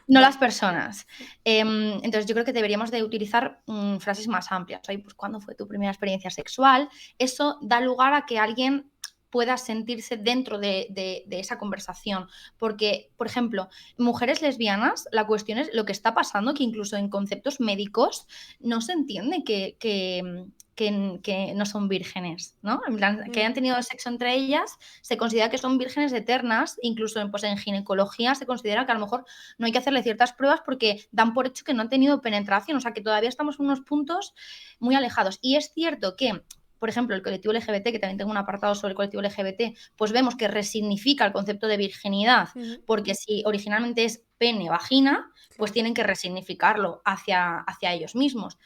las personas. Entonces yo creo que deberíamos de utilizar frases más amplias. Oye, pues, ¿cuándo fue tu primera experiencia sexual? Eso da lugar a que alguien pueda sentirse dentro de esa conversación. Porque, por ejemplo, mujeres lesbianas, la cuestión es lo que está pasando, que incluso en conceptos médicos no se entiende que no son vírgenes, ¿no? En plan, que hayan tenido sexo entre ellas, se considera que son vírgenes eternas, incluso pues, en ginecología se considera que a lo mejor no hay que hacerle ciertas pruebas porque dan por hecho que no han tenido penetración, o sea que todavía estamos en unos puntos muy alejados. Y es cierto que, por ejemplo, el colectivo LGBT, que también tengo un apartado sobre el colectivo LGBT, pues vemos que resignifica el concepto de virginidad, porque si originalmente es pene-vagina, pues Claro. tienen que resignificarlo hacia ellos mismos.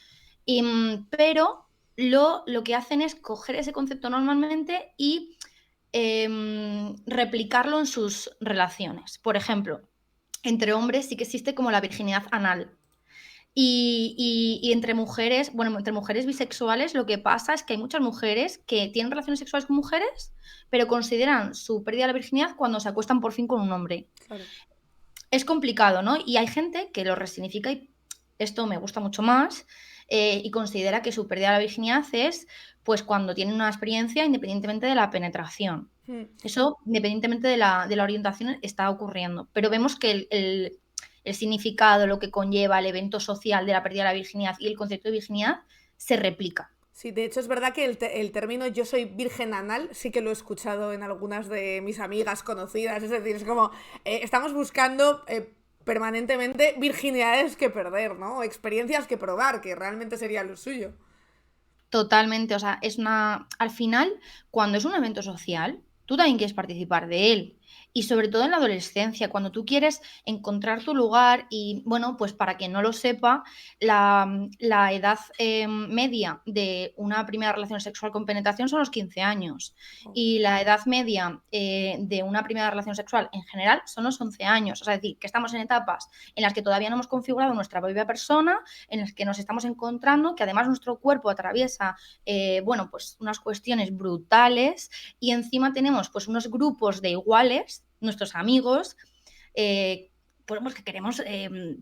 Pero lo que hacen es coger ese concepto normalmente y replicarlo en sus relaciones. Por ejemplo, entre hombres sí que existe como la virginidad anal. Y entre mujeres, bueno, entre mujeres bisexuales lo que pasa es que hay muchas mujeres que tienen relaciones sexuales con mujeres, pero consideran su pérdida de la virginidad cuando se acuestan por fin con un hombre. Claro. Es complicado, ¿no? Y hay gente que lo resignifica y esto me gusta mucho más y considera que su pérdida de la virginidad es pues cuando tienen una experiencia independientemente de la penetración. Eso, independientemente de la orientación, está ocurriendo. Pero vemos que el significado, lo que conlleva el evento social de la pérdida de la virginidad y el concepto de virginidad se replica. Sí, de hecho es verdad que el término yo soy virgen anal sí que lo he escuchado en algunas de mis amigas conocidas, es decir, es como estamos buscando permanentemente virginidades que perder, ¿no? Experiencias que probar, que realmente sería lo suyo. Totalmente, o sea, al final, cuando es un evento social, tú también quieres participar de él. Y sobre todo en la adolescencia, cuando tú quieres encontrar tu lugar y, bueno, pues para quien no lo sepa, la edad media de una primera relación sexual con penetración son los 15 años. Y la edad media de una primera relación sexual en general son los 11 años. O sea, es decir, que estamos en etapas en las que todavía no hemos configurado nuestra propia persona, en las que nos estamos encontrando, que además nuestro cuerpo atraviesa bueno, pues unas cuestiones brutales y encima tenemos pues unos grupos de iguales, nuestros amigos, pues que queremos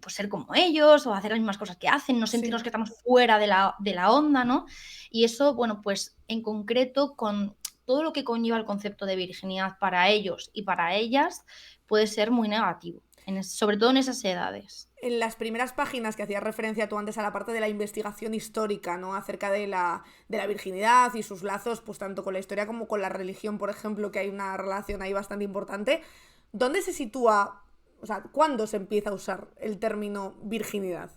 pues ser como ellos o hacer las mismas cosas que hacen, no sentirnos que estamos fuera de la onda, ¿no? Y eso, bueno, pues en concreto con todo lo que conlleva el concepto de virginidad para ellos y para ellas puede ser muy negativo, sobre todo en esas edades. En las primeras páginas que hacías referencia tú antes a la parte de la investigación histórica, ¿no? Acerca de la virginidad y sus lazos, pues tanto con la historia como con la religión, por ejemplo, que hay una relación ahí bastante importante. ¿Dónde se sitúa, o sea, cuándo se empieza a usar el término virginidad?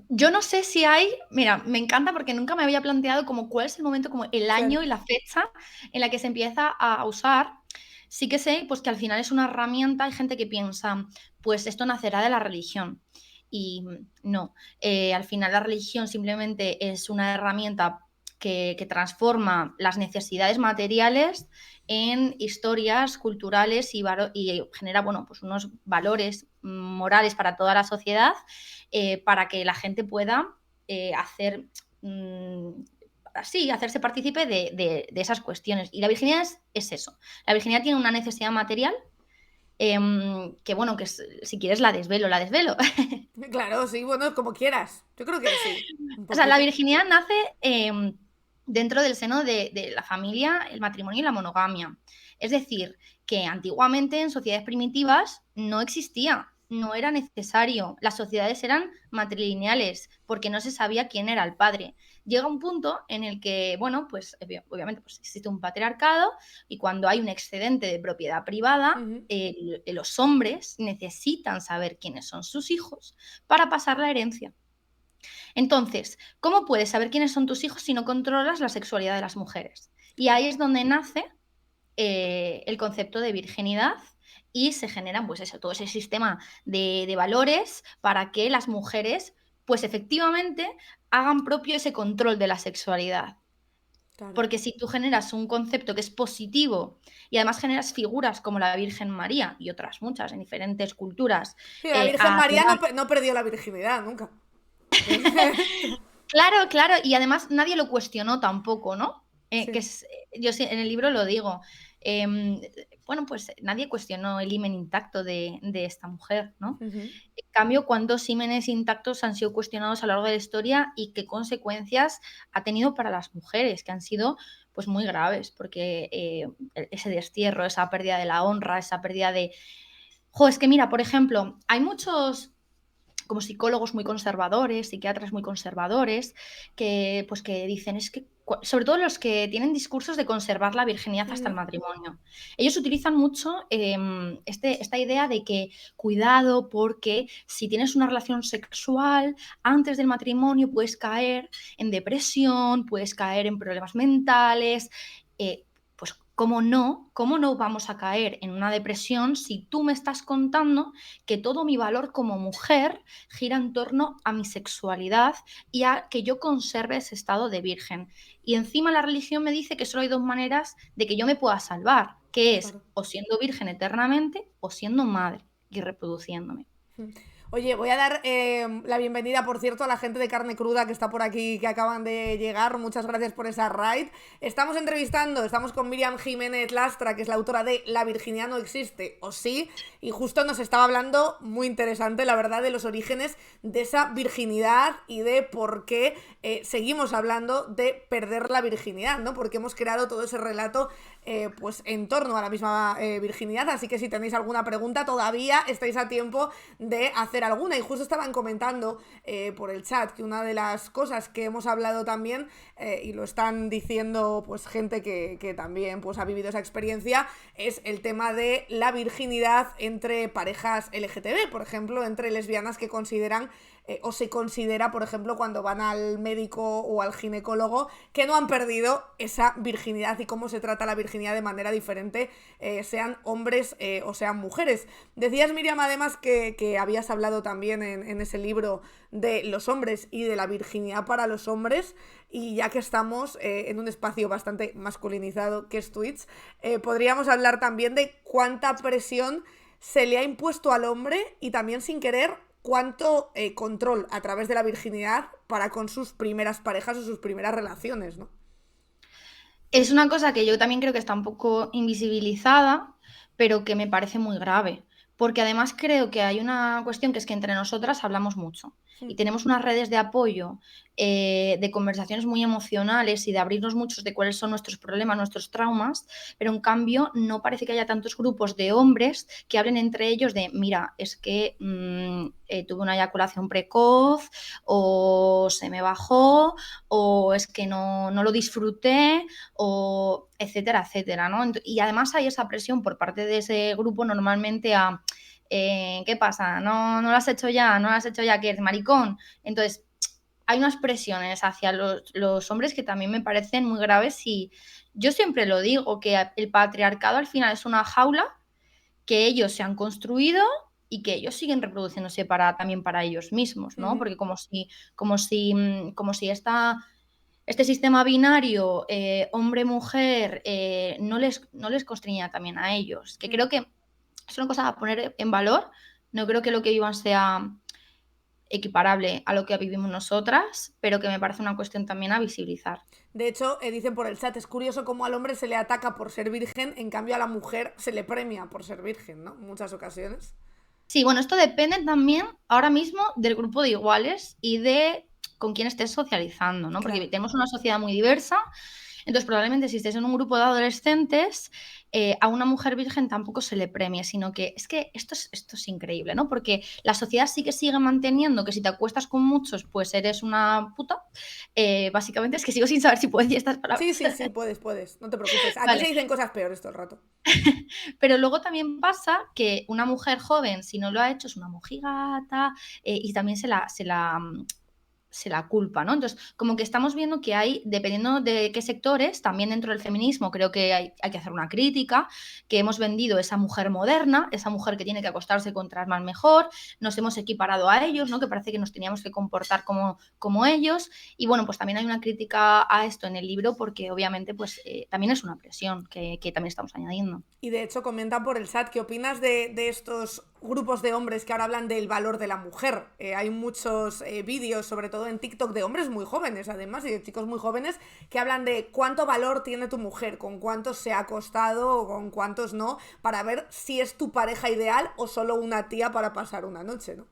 Yo no sé si hay, mira, me encanta porque nunca me había planteado como cuál es el momento, como el año y la fecha en la que se empieza a usar. Sí que sé pues que al final es una herramienta, hay gente que piensa, pues esto nacerá de la religión. Y no, al final la religión simplemente es una herramienta que transforma las necesidades materiales en historias culturales y genera, bueno, pues unos valores morales para toda la sociedad, para que la gente pueda hacerse partícipe de esas cuestiones. Y la virginidad es eso. La virginidad tiene una necesidad material que, bueno, si quieres la desvelo. Claro, sí, bueno, como quieras. Yo creo que sí. O sea, la virginidad nace dentro del seno de la familia, el matrimonio y la monogamia. Es decir, que antiguamente en sociedades primitivas no existía, no era necesario. Las sociedades eran matrilineales porque no se sabía quién era el padre. Llega un punto en el que, bueno, pues obviamente pues, existe un patriarcado y cuando hay un excedente de propiedad privada, los hombres necesitan saber quiénes son sus hijos para pasar la herencia. Entonces, ¿cómo puedes saber quiénes son tus hijos si no controlas la sexualidad de las mujeres? Y ahí es donde nace el concepto de virginidad y se genera pues eso, todo ese sistema de valores para que las mujeres pues efectivamente hagan propio ese control de la sexualidad. Claro. Porque si tú generas un concepto que es positivo y además generas figuras como la Virgen María y otras muchas en diferentes culturas. Sí, la Virgen María no perdió la virginidad nunca. Claro, y además nadie lo cuestionó tampoco, ¿no? Sí. Yo en el libro lo digo. Bueno, pues nadie cuestionó el himen intacto de esta mujer, ¿no? En cambio, ¿cuántos himenes intactos han sido cuestionados a lo largo de la historia y qué consecuencias ha tenido para las mujeres, que han sido pues muy graves? Porque ese destierro, esa pérdida de la honra, esa pérdida de... es que mira, por ejemplo, hay muchos como psicólogos muy conservadores, psiquiatras muy conservadores, que dicen, es que, sobre todo los que tienen discursos de conservar la virginidad hasta el matrimonio, ellos utilizan mucho esta idea de que cuidado porque si tienes una relación sexual antes del matrimonio puedes caer en depresión, puedes caer en problemas mentales. Pues ¿cómo no vamos a caer en una depresión si tú me estás contando que todo mi valor como mujer gira en torno a mi sexualidad y a que yo conserve ese estado de virgen? Y encima la religión me dice que solo hay dos maneras de que yo me pueda salvar, que es o siendo virgen eternamente o siendo madre y reproduciéndome. Oye, voy a dar la bienvenida, por cierto, a la gente de Carne Cruda que está por aquí, que acaban de llegar. Muchas gracias por esa raid. Estamos con Miriam Jiménez Lastra, que es la autora de La virginidad no existe, o sí, y justo nos estaba hablando, muy interesante, la verdad, de los orígenes de esa virginidad y de por qué seguimos hablando de perder la virginidad, ¿no? Porque hemos creado todo ese relato pues en torno a la misma virginidad, así que si tenéis alguna pregunta todavía estáis a tiempo de hacer alguna. Y justo estaban comentando por el chat que una de las cosas que hemos hablado también, y lo están diciendo pues gente que también pues ha vivido esa experiencia, es el tema de la virginidad entre parejas LGTB, por ejemplo, entre lesbianas que consideran o se considera, por ejemplo, cuando van al médico o al ginecólogo, que no han perdido esa virginidad y cómo se trata la virginidad de manera diferente, sean hombres o sean mujeres. Decías, Miriam, además que habías hablado también en ese libro de los hombres y de la virginidad para los hombres, y ya que estamos en un espacio bastante masculinizado que es Twitch, podríamos hablar también de cuánta presión se le ha impuesto al hombre y también sin querer cuánto control a través de la virginidad para con sus primeras parejas o sus primeras relaciones, ¿no? Es una cosa que yo también creo que está un poco invisibilizada, pero que me parece muy grave. Porque además creo que hay una cuestión que es que entre nosotras hablamos mucho y tenemos unas redes de apoyo, de conversaciones muy emocionales y de abrirnos muchos de cuáles son nuestros problemas, nuestros traumas, pero en cambio no parece que haya tantos grupos de hombres que hablen entre ellos de, mira, es que tuve una eyaculación precoz, o se me bajó, o es que no lo disfruté, o etcétera, etcétera, ¿no? Y además hay esa presión por parte de ese grupo normalmente a ¿qué pasa? ¿No lo has hecho ya? ¿No lo has hecho ya? ¿Que eres maricón? Entonces, hay unas presiones hacia los hombres que también me parecen muy graves y yo siempre lo digo, que el patriarcado al final es una jaula que ellos se han construido y que ellos siguen reproduciéndose también para ellos mismos, ¿no? Porque como si este sistema binario hombre-mujer no les constreñía también a ellos, que creo que es una cosa a poner en valor. No creo que lo que vivan sea equiparable a lo que vivimos nosotras, pero que me parece una cuestión también a visibilizar. De hecho, dicen por el chat, es curioso cómo al hombre se le ataca por ser virgen, en cambio a la mujer se le premia por ser virgen, ¿no? En muchas ocasiones. Sí, bueno, esto depende también ahora mismo del grupo de iguales y de con quién estés socializando, ¿no? Porque tenemos una sociedad muy diversa. Entonces, probablemente si estés en un grupo de adolescentes, a una mujer virgen tampoco se le premie, sino que esto es increíble, ¿no? Porque la sociedad sí que sigue manteniendo que si te acuestas con muchos, pues eres una puta. Básicamente es que sigo sin saber si puedo decir estas palabras. Sí, puedes, no te preocupes. Aquí Vale. se dicen cosas peores todo el rato. Pero luego también pasa que una mujer joven, si no lo ha hecho, es una mojigata y también se la culpa, ¿no? Entonces, como que estamos viendo que hay, dependiendo de qué sectores, también dentro del feminismo creo que hay que hacer una crítica, que hemos vendido esa mujer moderna, esa mujer que tiene que acostarse con más mejor, nos hemos equiparado a ellos, ¿no? Que parece que nos teníamos que comportar como ellos, y bueno, pues también hay una crítica a esto en el libro porque obviamente pues también es una presión que también estamos añadiendo. Y de hecho comentan por el chat, ¿qué opinas de estos grupos de hombres que ahora hablan del valor de la mujer? Hay muchos vídeos, sobre todo en TikTok, de hombres muy jóvenes, además, y de chicos muy jóvenes, que hablan de cuánto valor tiene tu mujer, con cuántos se ha acostado o con cuántos no, para ver si es tu pareja ideal o solo una tía para pasar una noche, ¿no?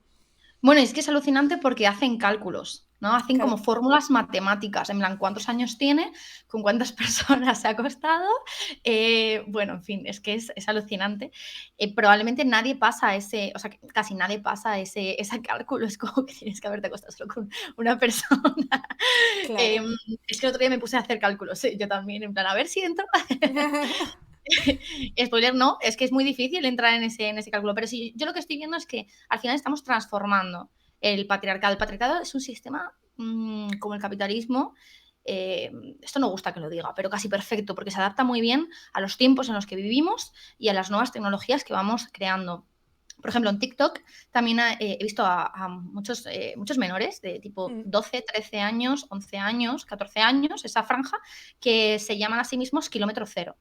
Bueno, es que es alucinante porque hacen cálculos, ¿no? Hacen Claro. como fórmulas matemáticas, en plan, ¿cuántos años tiene? ¿Con cuántas personas se ha acostado? Bueno, en fin, es que es alucinante. Probablemente nadie pasa o sea, casi nadie pasa ese cálculo. Es como que tienes que haberte acostado solo con una persona. Claro. Es que el otro día me puse a hacer cálculos, yo también, en plan, a ver si entro. Spoiler, no, es que es muy difícil entrar en ese cálculo, pero sí, yo lo que estoy viendo es que al final estamos transformando el patriarcado. El patriarcado es un sistema como el capitalismo, esto no gusta que lo diga, pero casi perfecto, porque se adapta muy bien a los tiempos en los que vivimos y a las nuevas tecnologías que vamos creando. Por ejemplo, en TikTok también he visto a muchos menores de tipo 12, 13 años, 11 años, 14 años, esa franja, que se llaman a sí mismos kilómetro cero.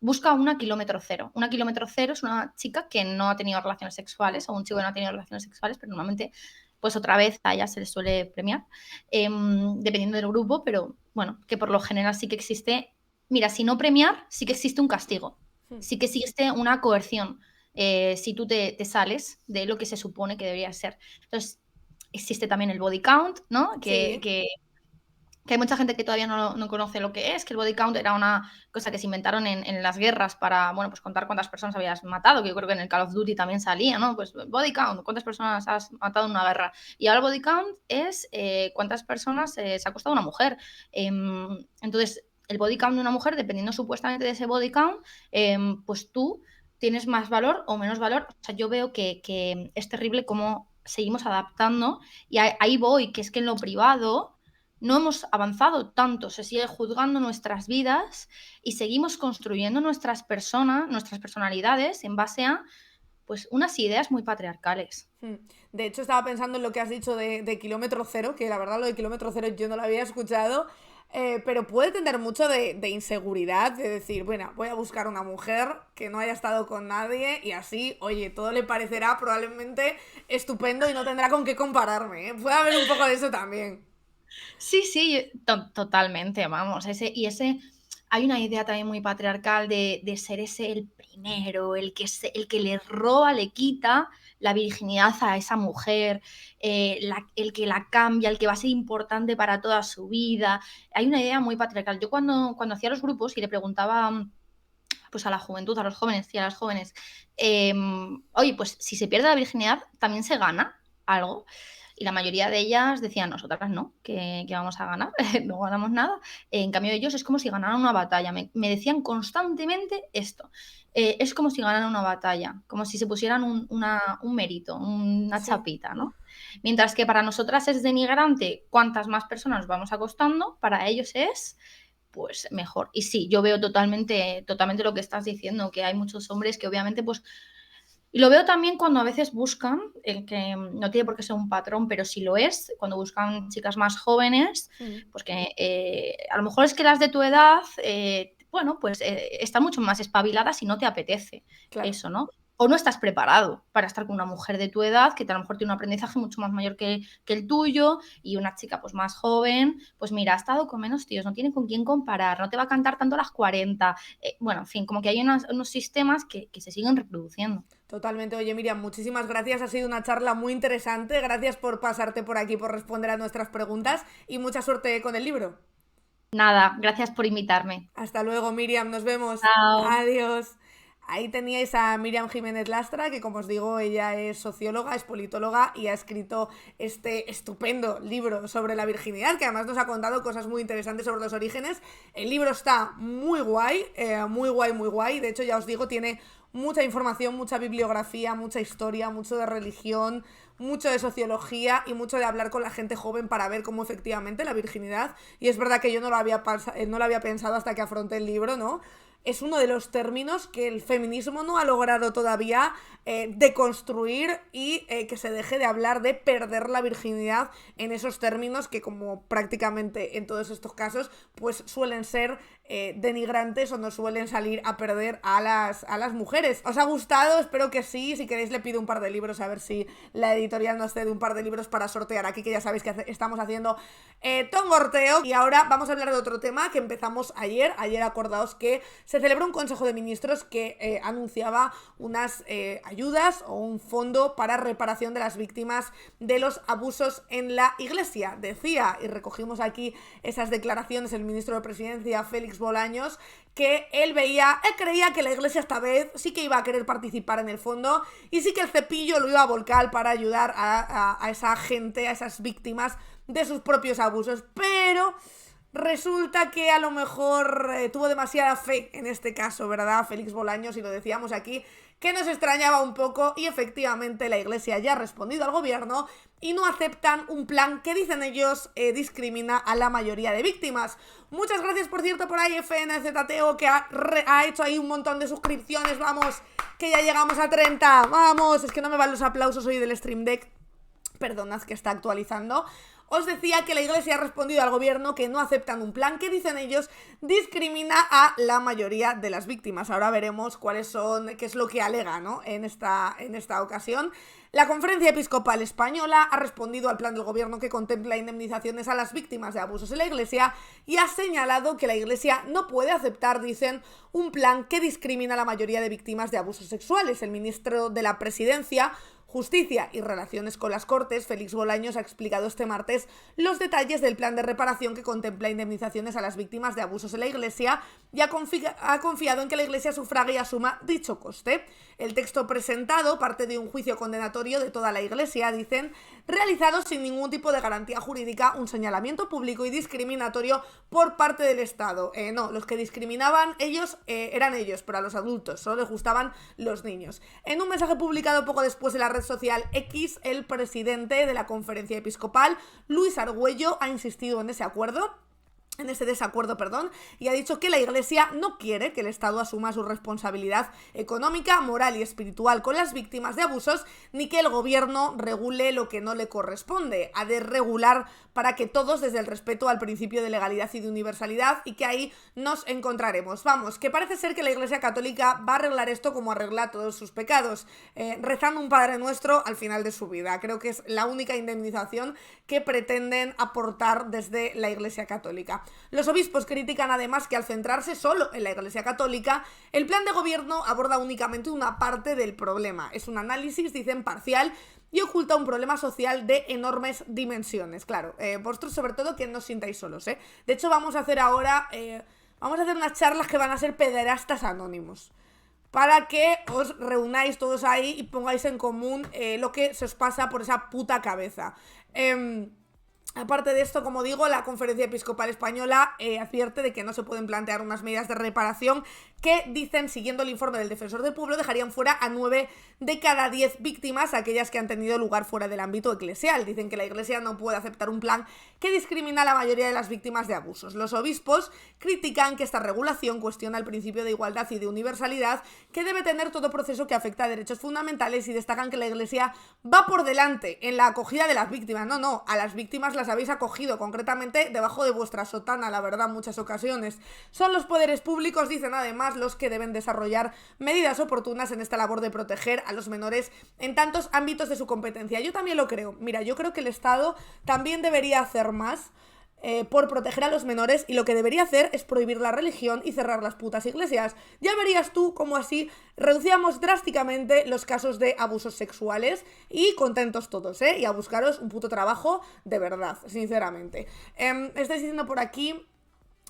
busca una kilómetro cero. Una kilómetro cero es una chica que no ha tenido relaciones sexuales o un chico que no ha tenido relaciones sexuales, pero normalmente, pues otra vez a ella se les suele premiar, dependiendo del grupo, pero bueno, que por lo general sí que existe. Mira, si no premiar, sí que existe un castigo, sí que existe una coerción si tú te sales de lo que se supone que debería ser. Entonces, existe también el body count, ¿no? Sí. Que hay mucha gente que todavía no conoce lo que es, que el body count era una cosa que se inventaron en las guerras para, bueno, pues contar cuántas personas habías matado, que yo creo que en el Call of Duty también salía, ¿no? Pues body count, cuántas personas has matado en una guerra. Y ahora el body count es cuántas personas se ha acostado una mujer. Entonces, el body count de una mujer, dependiendo supuestamente de ese body count, pues tú tienes más valor o menos valor. O sea, yo veo que es terrible cómo seguimos adaptando y ahí voy, que es que en lo privado no hemos avanzado tanto, se sigue juzgando nuestras vidas y seguimos construyendo nuestras personalidades en base a pues unas ideas muy patriarcales. De hecho, estaba pensando en lo que has dicho de kilómetro cero, que la verdad lo de kilómetro cero yo no lo había escuchado, pero puede tener mucho de inseguridad, de decir, bueno, voy a buscar una mujer que no haya estado con nadie y así, oye, todo le parecerá probablemente estupendo y no tendrá con qué compararme, ¿eh? Puede haber un poco de eso también. Sí, totalmente, vamos. Hay una idea también muy patriarcal de ser ese el primero, el que le roba, le quita la virginidad a esa mujer, el que la cambia, el que va a ser importante para toda su vida. Hay una idea muy patriarcal. Yo cuando hacía los grupos y le preguntaba pues a la juventud, a los jóvenes y a las jóvenes, oye, pues si se pierde la virginidad, ¿también se gana algo? Y la mayoría de ellas decían, nosotras no, que vamos a ganar, no ganamos nada. En cambio ellos es como si ganaran una batalla. Me decían constantemente esto. Es como si ganaran una batalla, como si se pusieran un mérito, una chapita, ¿no? Mientras que para nosotras es denigrante cuantas más personas nos vamos acostando, para ellos es pues mejor. Y sí, yo veo totalmente lo que estás diciendo, que hay muchos hombres que obviamente pues. Y lo veo también cuando a veces buscan, el que no tiene por qué ser un patrón, pero si lo es, cuando buscan chicas más jóvenes, pues que a lo mejor es que las de tu edad, bueno, pues están mucho más espabiladas y no te apetece eso, ¿no? O no estás preparado para estar con una mujer de tu edad que a lo mejor tiene un aprendizaje mucho más mayor que el tuyo y una chica pues más joven, pues mira, ha estado con menos tíos, no tiene con quién comparar, no te va a cantar tanto a las 40. Bueno, en fin, como que hay unos sistemas que se siguen reproduciendo. Totalmente. Oye, Miriam, muchísimas gracias. Ha sido una charla muy interesante. Gracias por pasarte por aquí, por responder a nuestras preguntas y mucha suerte con el libro. Nada, gracias por invitarme. Hasta luego, Miriam. Nos vemos. Chao. Adiós. Ahí teníais a Miriam Jiménez Lastra, que como os digo, ella es socióloga, es politóloga y ha escrito este estupendo libro sobre la virginidad, que además nos ha contado cosas muy interesantes sobre los orígenes. El libro está muy guay, muy guay, muy guay. De hecho, ya os digo, tiene mucha información, mucha bibliografía, mucha historia, mucho de religión, mucho de sociología y mucho de hablar con la gente joven para ver cómo efectivamente la virginidad, y es verdad que yo no lo había pensado hasta que afronté el libro, ¿no? Es uno de los términos que el feminismo no ha logrado todavía deconstruir y que se deje de hablar de perder la virginidad en esos términos que, como prácticamente en todos estos casos, pues suelen ser denigrantes o no suelen salir a perder a las mujeres. ¿Os ha gustado? Espero que sí. Si queréis le pido un par de libros, a ver si la editorial nos cede un par de libros para sortear aquí, que ya sabéis que estamos haciendo tongorteo. Y ahora vamos a hablar de otro tema que empezamos ayer. Ayer acordaos que se celebró un Consejo de Ministros que anunciaba unas ayudas o un fondo para reparación de las víctimas de los abusos en la Iglesia. Decía, y recogimos aquí esas declaraciones, el ministro de Presidencia, Félix Bolaños, que él creía que la Iglesia esta vez sí que iba a querer participar en el fondo y sí que el cepillo lo iba a volcar para ayudar a esa gente, a esas víctimas de sus propios abusos, pero resulta que a lo mejor tuvo demasiada fe en este caso, ¿verdad? Félix Bolaños, y lo decíamos aquí, que nos extrañaba un poco, y efectivamente la Iglesia ya ha respondido al gobierno y no aceptan un plan que, dicen ellos, discrimina a la mayoría de víctimas. Muchas gracias, por cierto, por ahí FNZTO, que ha hecho ahí un montón de suscripciones. Vamos, que ya llegamos a 30, vamos, es que no me van los aplausos hoy del Stream Deck. Perdonad, que está actualizando. os decía que la Iglesia ha respondido al gobierno que no aceptan un plan que, dicen ellos, discrimina a la mayoría de las víctimas. Ahora veremos qué es lo que alega, ¿no?, en esta ocasión. La Conferencia Episcopal Española ha respondido al plan del gobierno que contempla indemnizaciones a las víctimas de abusos en la Iglesia y ha señalado que la Iglesia no puede aceptar, dicen, un plan que discrimina a la mayoría de víctimas de abusos sexuales. El ministro de la Presidencia, Justicia y Relaciones con las Cortes, Félix Bolaños, ha explicado este martes los detalles del plan de reparación que contempla indemnizaciones a las víctimas de abusos en la Iglesia y ha confiado en que la Iglesia sufrague y asuma dicho coste. El texto presentado parte de un juicio condenatorio de toda la Iglesia, dicen, realizado sin ningún tipo de garantía jurídica, un señalamiento público y discriminatorio por parte del Estado. No, los que discriminaban eran ellos, pero a los adultos, solo les gustaban los niños. En un mensaje publicado poco después en la red social X, el presidente de la Conferencia Episcopal, Luis Argüello, ha insistido en ese desacuerdo, y ha dicho que la Iglesia no quiere que el Estado asuma su responsabilidad económica, moral y espiritual con las víctimas de abusos, ni que el gobierno regule lo que no le corresponde. Ha de regular para que todos, desde el respeto al principio de legalidad y de universalidad, y que ahí nos encontraremos. Vamos, que parece ser que la Iglesia Católica va a arreglar esto como arregla todos sus pecados, rezando un Padre Nuestro al final de su vida. Creo que es la única indemnización que pretenden aportar desde la Iglesia Católica. Los obispos critican además que al centrarse solo en la Iglesia Católica, el plan de gobierno aborda únicamente una parte del problema. Es un análisis, dicen, parcial y oculta un problema social de enormes dimensiones. Claro, vosotros sobre todo que no os sintáis solos, ¿eh? De hecho, vamos a hacer ahora unas charlas que van a ser pederastas anónimos, para que os reunáis todos ahí y pongáis en común lo que se os pasa por esa puta cabeza. Aparte de esto, como digo, la Conferencia Episcopal Española advierte de que no se pueden plantear unas medidas de reparación que, dicen, siguiendo el informe del Defensor del Pueblo, dejarían fuera a 9 de cada 10 víctimas, aquellas que han tenido lugar fuera del ámbito eclesial. Dicen que la Iglesia no puede aceptar un plan que discrimina a la mayoría de las víctimas de abusos. Los obispos critican que esta regulación cuestiona el principio de igualdad y de universalidad que debe tener todo proceso que afecta a derechos fundamentales y destacan que la Iglesia va por delante en la acogida de las víctimas. No, a las víctimas las habéis acogido, concretamente debajo de vuestra sotana, la verdad, en muchas ocasiones. Son los poderes públicos, dicen además, los que deben desarrollar medidas oportunas en esta labor de proteger a los menores en tantos ámbitos de su competencia. Yo también lo creo. Mira, yo creo que el Estado también debería hacer más por proteger a los menores, y lo que debería hacer es prohibir la religión y cerrar las putas iglesias. Ya verías tú cómo así reducíamos drásticamente los casos de abusos sexuales, y contentos todos, y a buscaros un puto trabajo de verdad, sinceramente. Estáis diciendo por aquí,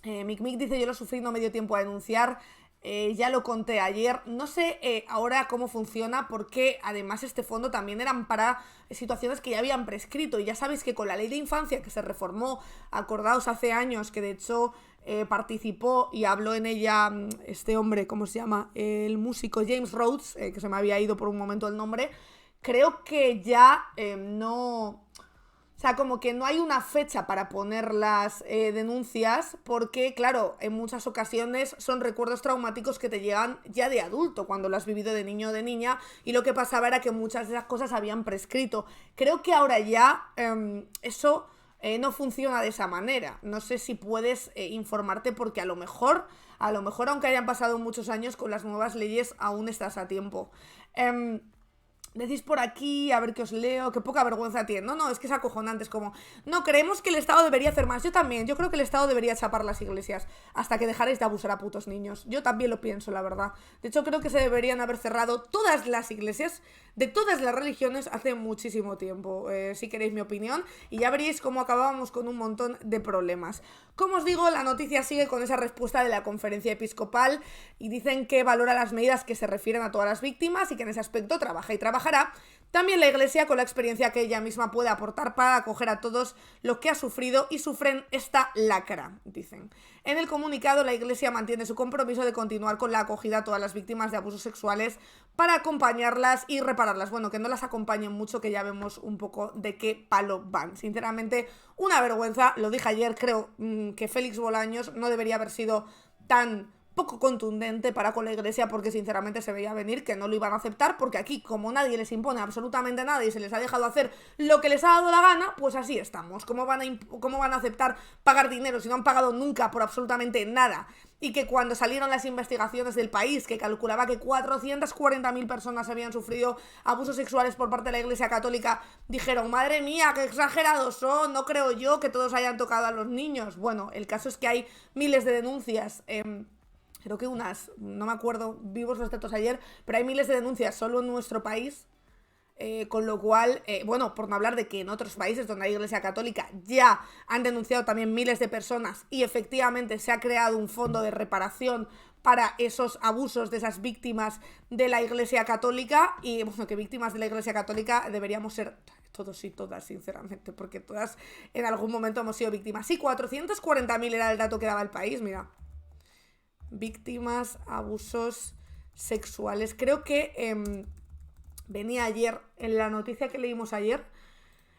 Mick dice: yo lo sufrí, no me dio tiempo a denunciar. Ya lo conté ayer, no sé ahora cómo funciona, porque además este fondo también eran para situaciones que ya habían prescrito, y ya sabéis que con la ley de infancia que se reformó, acordaos, hace años, que de hecho participó y habló en ella este hombre, ¿cómo se llama? El músico James Rhodes, que se me había ido por un momento el nombre. Creo que ya no... O sea, como que no hay una fecha para poner las denuncias, porque, claro, en muchas ocasiones son recuerdos traumáticos que te llegan ya de adulto, cuando lo has vivido de niño o de niña, y lo que pasaba era que muchas de esas cosas habían prescrito. Creo que ahora ya eso no funciona de esa manera. No sé si puedes informarte, porque a lo mejor, aunque hayan pasado muchos años, con las nuevas leyes aún estás a tiempo. Decís por aquí, a ver qué os leo, qué poca vergüenza tiene. No, es que es acojonante, es como... No, creemos que el Estado debería hacer más. Yo también, yo creo que el Estado debería chapar las iglesias hasta que dejarais de abusar a putos niños. Yo también lo pienso, la verdad. De hecho, creo que se deberían haber cerrado todas las iglesias de todas las religiones hace muchísimo tiempo, si queréis mi opinión, y ya veréis cómo acabábamos con un montón de problemas. Como os digo, la noticia sigue con esa respuesta de la Conferencia Episcopal, y dicen que valora las medidas que se refieren a todas las víctimas y que en ese aspecto trabaja y trabajará también la Iglesia con la experiencia que ella misma puede aportar para acoger a todos los que ha sufrido y sufren esta lacra, dicen. En el comunicado, la Iglesia mantiene su compromiso de continuar con la acogida a todas las víctimas de abusos sexuales para acompañarlas y repararlas. Bueno, que no las acompañen mucho, que ya vemos un poco de qué palo van. Sinceramente, una vergüenza, lo dije ayer, creo que Félix Bolaños no debería haber sido tan poco contundente para con la Iglesia, porque sinceramente se veía venir que no lo iban a aceptar, porque aquí, como nadie les impone absolutamente nada y se les ha dejado hacer lo que les ha dado la gana, pues así estamos. ¿Cómo van a aceptar pagar dinero si no han pagado nunca por absolutamente nada? Y que cuando salieron las investigaciones del país, que calculaba que 440.000 personas habían sufrido abusos sexuales por parte de la Iglesia Católica, dijeron, madre mía, qué exagerados son, no creo yo que todos hayan tocado a los niños. Bueno, el caso es que hay miles de denuncias, creo que unas, no me acuerdo vivos los datos ayer, pero hay miles de denuncias solo en nuestro país. Con lo cual, bueno, por no hablar de que en otros países donde hay Iglesia Católica ya han denunciado también miles de personas y efectivamente se ha creado un fondo de reparación para esos abusos de esas víctimas de la Iglesia Católica. Y bueno, que víctimas de la Iglesia Católica deberíamos ser todos y todas, sinceramente, porque todas en algún momento hemos sido víctimas. Sí, 440.000 era el dato que daba el país, mira. Víctimas, abusos sexuales. Creo que venía ayer, en la noticia que leímos ayer,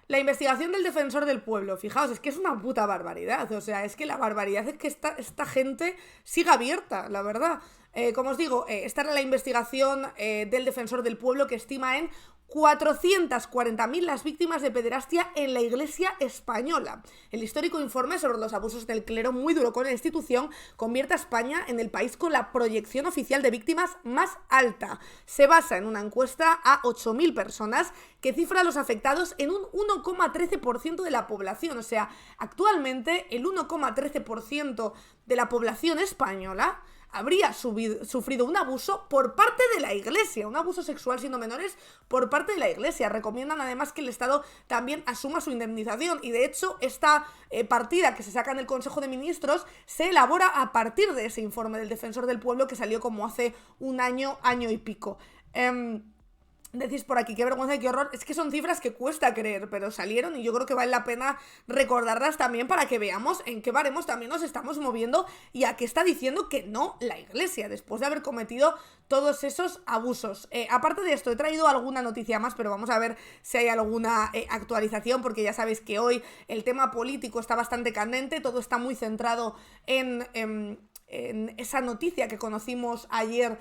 la investigación del defensor del pueblo. Fijaos, es que es una puta barbaridad. O sea, es que la barbaridad es que esta gente siga abierta, la verdad. Como os digo, esta era la investigación del defensor del pueblo, que estima en 440.000 las víctimas de pederastia en la Iglesia española. El histórico informe sobre los abusos del clero, muy duro con la institución, convierte a España en el país con la proyección oficial de víctimas más alta. Se basa en una encuesta a 8.000 personas que cifra a los afectados en un 1,13% de la población. O sea, actualmente el 1,13% de la población española habría sufrido un abuso por parte de la Iglesia, un abuso sexual siendo menores por parte de la Iglesia. Recomiendan además que el Estado también asuma su indemnización y de hecho esta partida que se saca en el Consejo de Ministros se elabora a partir de ese informe del Defensor del Pueblo que salió como hace un año y pico. Decís por aquí, qué vergüenza y qué horror. Es que son cifras que cuesta creer, pero salieron y yo creo que vale la pena recordarlas también para que veamos en qué baremos también nos estamos moviendo y a qué está diciendo que no la Iglesia después de haber cometido todos esos abusos. Aparte de esto, he traído alguna noticia más, pero vamos a ver si hay alguna actualización, porque ya sabéis que hoy el tema político está bastante candente, todo está muy centrado en esa noticia que conocimos ayer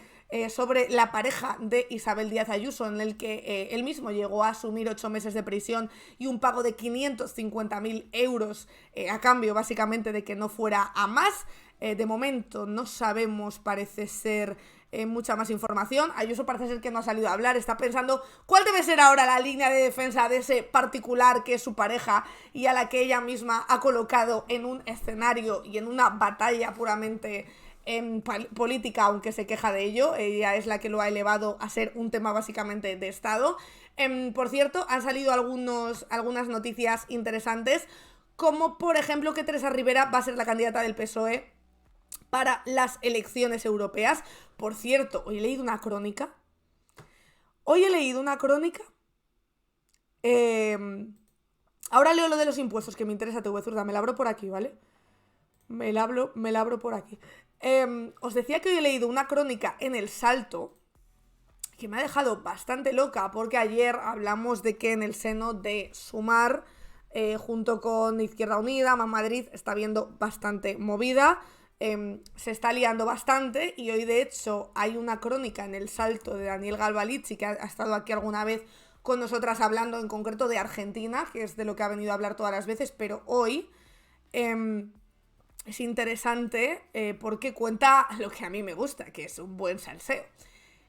sobre la pareja de Isabel Díaz Ayuso, en el que él mismo llegó a asumir 8 meses de prisión y un pago de 550.000 euros a cambio básicamente de que no fuera a más. De momento no sabemos, parece ser, mucha más información. Ayuso parece ser que no ha salido a hablar, está pensando cuál debe ser ahora la línea de defensa de ese particular que es su pareja y a la que ella misma ha colocado en un escenario y en una batalla puramente política, aunque se queja de ello. Ella es la que lo ha elevado a ser un tema básicamente de Estado. Por cierto, han salido algunas noticias interesantes, como por ejemplo que Teresa Rivera va a ser la candidata del PSOE para las elecciones europeas. Por cierto, hoy he leído una crónica. Ahora leo lo de los impuestos, que me interesa, te voy a decir, me la abro por aquí, ¿vale? Me la abro por aquí. Os decía que hoy he leído una crónica en El Salto que me ha dejado bastante loca, porque ayer hablamos de que en el seno de Sumar, junto con Izquierda Unida, Más Madrid, está habiendo bastante movida. Se está liando bastante y hoy de hecho hay una crónica en El Salto de Daniel Galvalichi, que ha estado aquí alguna vez con nosotras hablando en concreto de Argentina, que es de lo que ha venido a hablar todas las veces, pero hoy es interesante porque cuenta lo que a mí me gusta, que es un buen salseo.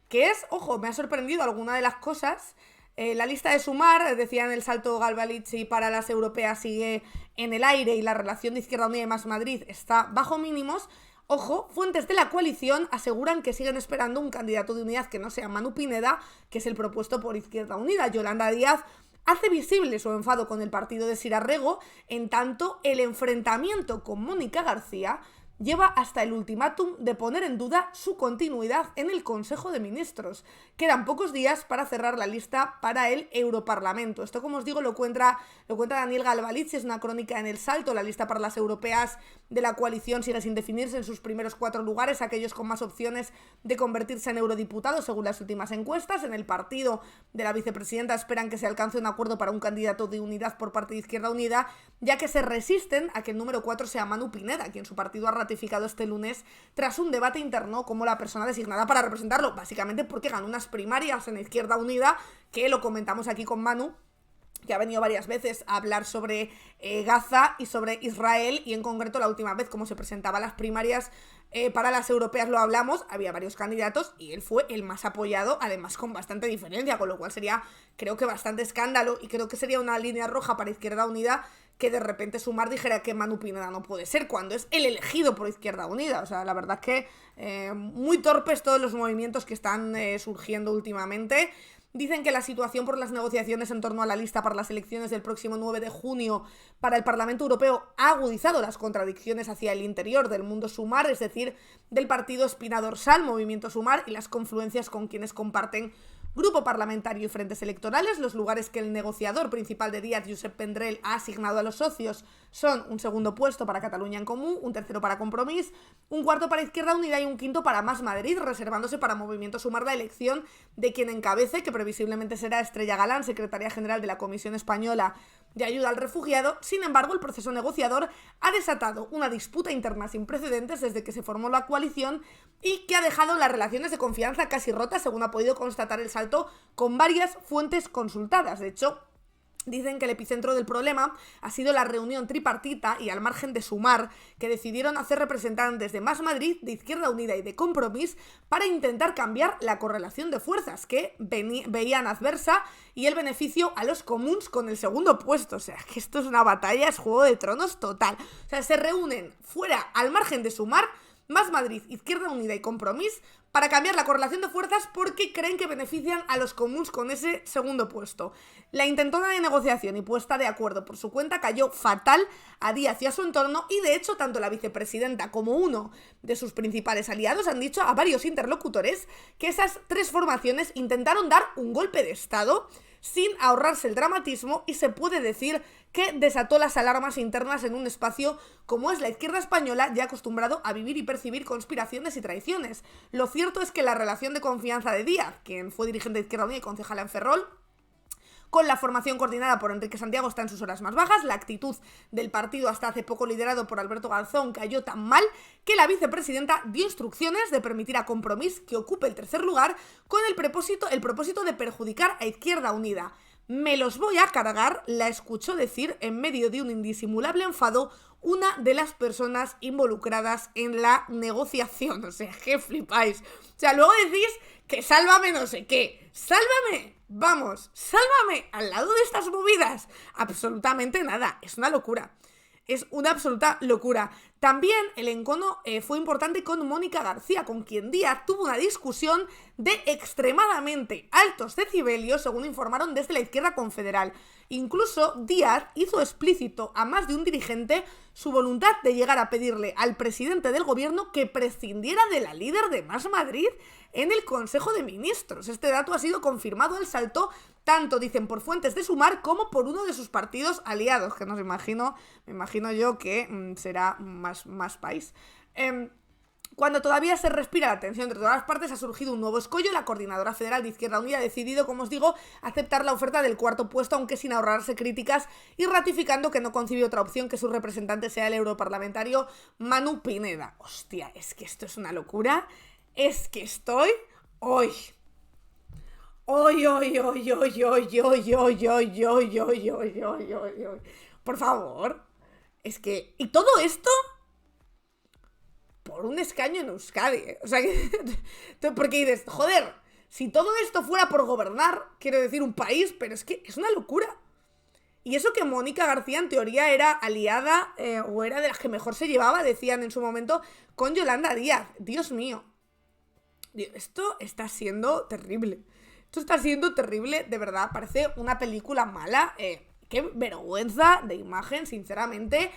Que es, ojo, me ha sorprendido alguna de las cosas. La lista de Sumar, decía en El Salto Galvalichi, para las europeas sigue en el aire y la relación de Izquierda Unida y Más Madrid está bajo mínimos. Ojo, fuentes de la coalición aseguran que siguen esperando un candidato de unidad que no sea Manu Pineda, que es el propuesto por Izquierda Unida. Yolanda Díaz hace visible su enfado con el partido de Sira Rego, en tanto el enfrentamiento con Mónica García lleva hasta el ultimátum de poner en duda su continuidad en el Consejo de Ministros. Quedan pocos días para cerrar la lista para el Europarlamento. Esto, como os digo, lo cuenta Daniel Galvalichi, es una crónica en El Salto. La lista para las europeas de la coalición sigue sin definirse en sus primeros 4 lugares, aquellos con más opciones de convertirse en eurodiputados, según las últimas encuestas. En el partido de la vicepresidenta esperan que se alcance un acuerdo para un candidato de unidad por parte de Izquierda Unida, ya que se resisten a que el número 4 sea Manu Pineda, quien su partido ha ratificado este lunes tras un debate interno como la persona designada para representarlo, básicamente porque ganó unas primarias en Izquierda Unida, que lo comentamos aquí con Manu, que ha venido varias veces a hablar sobre Gaza y sobre Israel, y en concreto la última vez como se presentaban las primarias para las europeas lo hablamos, había varios candidatos y él fue el más apoyado, además con bastante diferencia, con lo cual sería, creo que bastante escándalo, y creo que sería una línea roja para Izquierda Unida que de repente Sumar dijera que Manu Pineda no puede ser, cuando es el elegido por Izquierda Unida. O sea, la verdad es que muy torpes todos los movimientos que están surgiendo últimamente. Dicen que la situación por las negociaciones en torno a la lista para las elecciones del próximo 9 de junio para el Parlamento Europeo ha agudizado las contradicciones hacia el interior del mundo Sumar, es decir, del partido espina dorsal, Movimiento Sumar, y las confluencias con quienes comparten grupo parlamentario y frentes electorales. Los lugares que el negociador principal de Díaz, Josep Vendrell, ha asignado a los socios son un segundo puesto para Catalunya en Comú, un tercero para Compromís, un cuarto para Izquierda Unida y un quinto para Más Madrid, reservándose para Movimiento Sumar la elección de quien encabece, que previsiblemente será Estrella Galán, secretaria general de la Comisión Española de Ayuda al Refugiado. Sin embargo, el proceso negociador ha desatado una disputa interna sin precedentes desde que se formó la coalición y que ha dejado las relaciones de confianza casi rotas, según ha podido constatar El Salto con varias fuentes consultadas. De hecho, dicen que el epicentro del problema ha sido la reunión tripartita y al margen de Sumar, que decidieron hacer representantes de Más Madrid, de Izquierda Unida y de Compromís para intentar cambiar la correlación de fuerzas que veían adversa y el beneficio a los comuns con el segundo puesto. O sea, que esto es una batalla, es Juego de Tronos total. O sea, se reúnen fuera, al margen de Sumar, Más Madrid, Izquierda Unida y Compromís para cambiar la correlación de fuerzas porque creen que benefician a los comuns con ese segundo puesto. La intentona de negociación y puesta de acuerdo por su cuenta cayó fatal a Díaz y a su entorno, y de hecho tanto la vicepresidenta como uno de sus principales aliados han dicho a varios interlocutores que esas tres formaciones intentaron dar un golpe de estado sin ahorrarse el dramatismo, y se puede decir que desató las alarmas internas en un espacio como es la izquierda española, ya acostumbrado a vivir y percibir conspiraciones y traiciones. Lo cierto es que la relación de confianza de Díaz, quien fue dirigente de Izquierda Unida y concejala en Ferrol, con la formación coordinada por Enrique Santiago está en sus horas más bajas. La actitud del partido hasta hace poco liderado por Alberto Garzón cayó tan mal que la vicepresidenta dio instrucciones de permitir a Compromís que ocupe el tercer lugar con el propósito de perjudicar a Izquierda Unida. Me los voy a cargar, la escuchó decir en medio de un indisimulable enfado una de las personas involucradas en la negociación. O sea, que flipáis. O sea, luego decís que sálvame no sé qué. ¡Sálvame! Vamos, sálvame al lado de estas movidas. Absolutamente nada, es una locura. Es una absoluta locura. También el encono fue importante con Mónica García, con quien Díaz tuvo una discusión de extremadamente altos decibelios, según informaron desde la izquierda confederal. Incluso Díaz hizo explícito a más de un dirigente su voluntad de llegar a pedirle al presidente del gobierno que prescindiera de la líder de Más Madrid en el Consejo de Ministros. Este dato ha sido confirmado al Salto, tanto dicen por fuentes de Sumar como por uno de sus partidos aliados, que me imagino yo que será más país. Cuando todavía se respira la tensión entre todas las partes, ha surgido un nuevo escollo. La coordinadora federal de Izquierda Unida ha decidido, como os digo, aceptar la oferta del cuarto puesto, aunque sin ahorrarse críticas, y ratificando que no concibe otra opción que su representante sea el europarlamentario Manu Pineda. Hostia, es que esto es una locura. Es que estoy hoy. Por favor. Es que... ¿Y todo esto? Por un escaño en Euskadi, ¿eh? O sea, porque dices, joder, si todo esto fuera por gobernar, quiero decir, un país, pero es que es una locura. Y eso que Mónica García en teoría era aliada, o era de las que mejor se llevaba, decían en su momento, con Yolanda Díaz. Dios mío. Esto está siendo terrible. Esto está siendo terrible, de verdad. Parece una película mala. Qué vergüenza de imagen, sinceramente.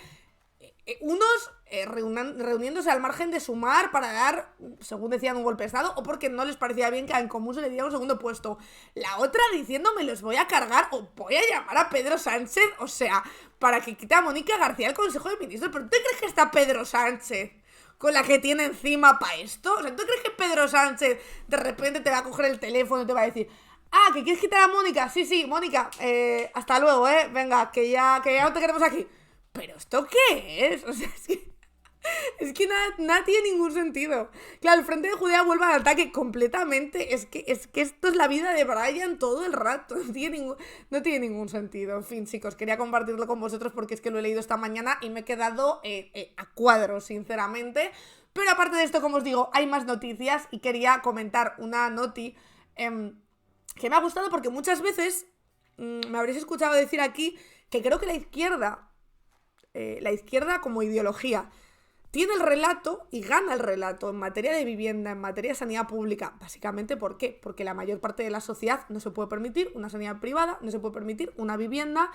Unos reuniéndose al margen de Sumar para dar, según decían, un golpe de estado, o porque no les parecía bien que a En Común se le diera un segundo puesto. La otra diciendo me los voy a cargar o voy a llamar a Pedro Sánchez, o sea, para que quite a Mónica García del Consejo de Ministros. ¿Pero tú crees que está Pedro Sánchez con la que tiene encima para esto? O sea, ¿tú crees que Pedro Sánchez de repente te va a coger el teléfono y te va a decir: ah, ¿que quieres quitar a Mónica? Sí, Mónica, hasta luego, venga, que ya no te queremos aquí. ¿Pero esto qué es? O sea, es que... Es que nada tiene ningún sentido. Claro, el Frente de Judea vuelve al ataque completamente. Es que esto es la vida de Brian todo el rato. No tiene ningún sentido. En fin, chicos, quería compartirlo con vosotros porque es que lo he leído esta mañana y me he quedado a cuadros, sinceramente. Pero aparte de esto, como os digo, hay más noticias y quería comentar una noti que me ha gustado porque muchas veces me habréis escuchado decir aquí que creo que la izquierda como ideología tiene el relato y gana el relato en materia de vivienda, en materia de sanidad pública. Básicamente, ¿por qué? Porque la mayor parte de la sociedad no se puede permitir una sanidad privada, no se puede permitir una vivienda,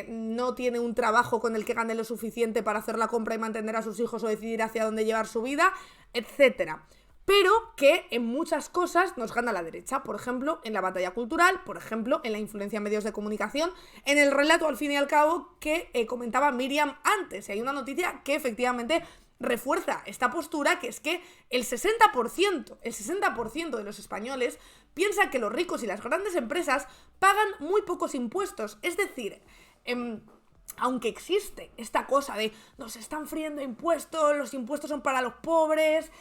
no tiene un trabajo con el que gane lo suficiente para hacer la compra y mantener a sus hijos o decidir hacia dónde llevar su vida, etcétera. Pero que en muchas cosas nos gana la derecha, por ejemplo, en la batalla cultural, por ejemplo, en la influencia en medios de comunicación, en el relato, al fin y al cabo, que comentaba Miriam antes. Y hay una noticia que efectivamente refuerza esta postura, que es que el 60% de los españoles piensa que los ricos y las grandes empresas pagan muy pocos impuestos. Es decir, aunque existe esta cosa de nos están friendo impuestos, los impuestos son para los pobres,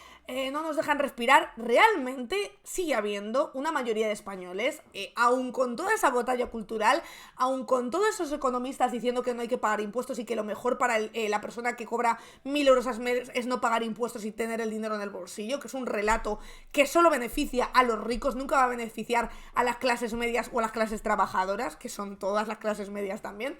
no nos dejan respirar, realmente sigue habiendo una mayoría de españoles, aun con toda esa batalla cultural, aun con todos esos economistas diciendo que no hay que pagar impuestos y que lo mejor para la persona que cobra 1.000 euros al mes es no pagar impuestos y tener el dinero en el bolsillo, que es un relato que solo beneficia a los ricos, nunca va a beneficiar a las clases medias o a las clases trabajadoras, que son todas las clases medias también.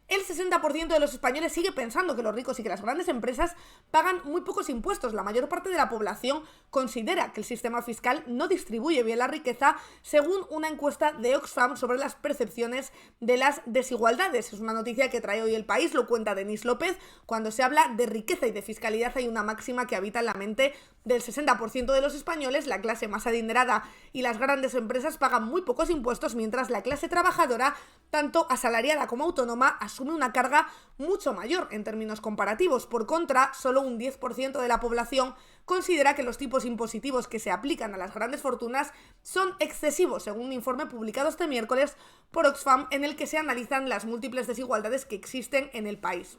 El 60% de los españoles sigue pensando que los ricos y que las grandes empresas pagan muy pocos impuestos. La mayor parte de la población considera que el sistema fiscal no distribuye bien la riqueza, según una encuesta de Oxfam sobre las percepciones de las desigualdades. Es una noticia que trae hoy El País, lo cuenta Denis López. Cuando se habla de riqueza y de fiscalidad hay una máxima que habita en la mente del 60% de los españoles. La clase más adinerada y las grandes empresas pagan muy pocos impuestos, mientras la clase trabajadora, tanto asalariada como autónoma, asume una carga mucho mayor en términos comparativos. Por contra, solo un 10% de la población considera que los tipos impositivos que se aplican a las grandes fortunas son excesivos, según un informe publicado este miércoles por Oxfam, en el que se analizan las múltiples desigualdades que existen en el país.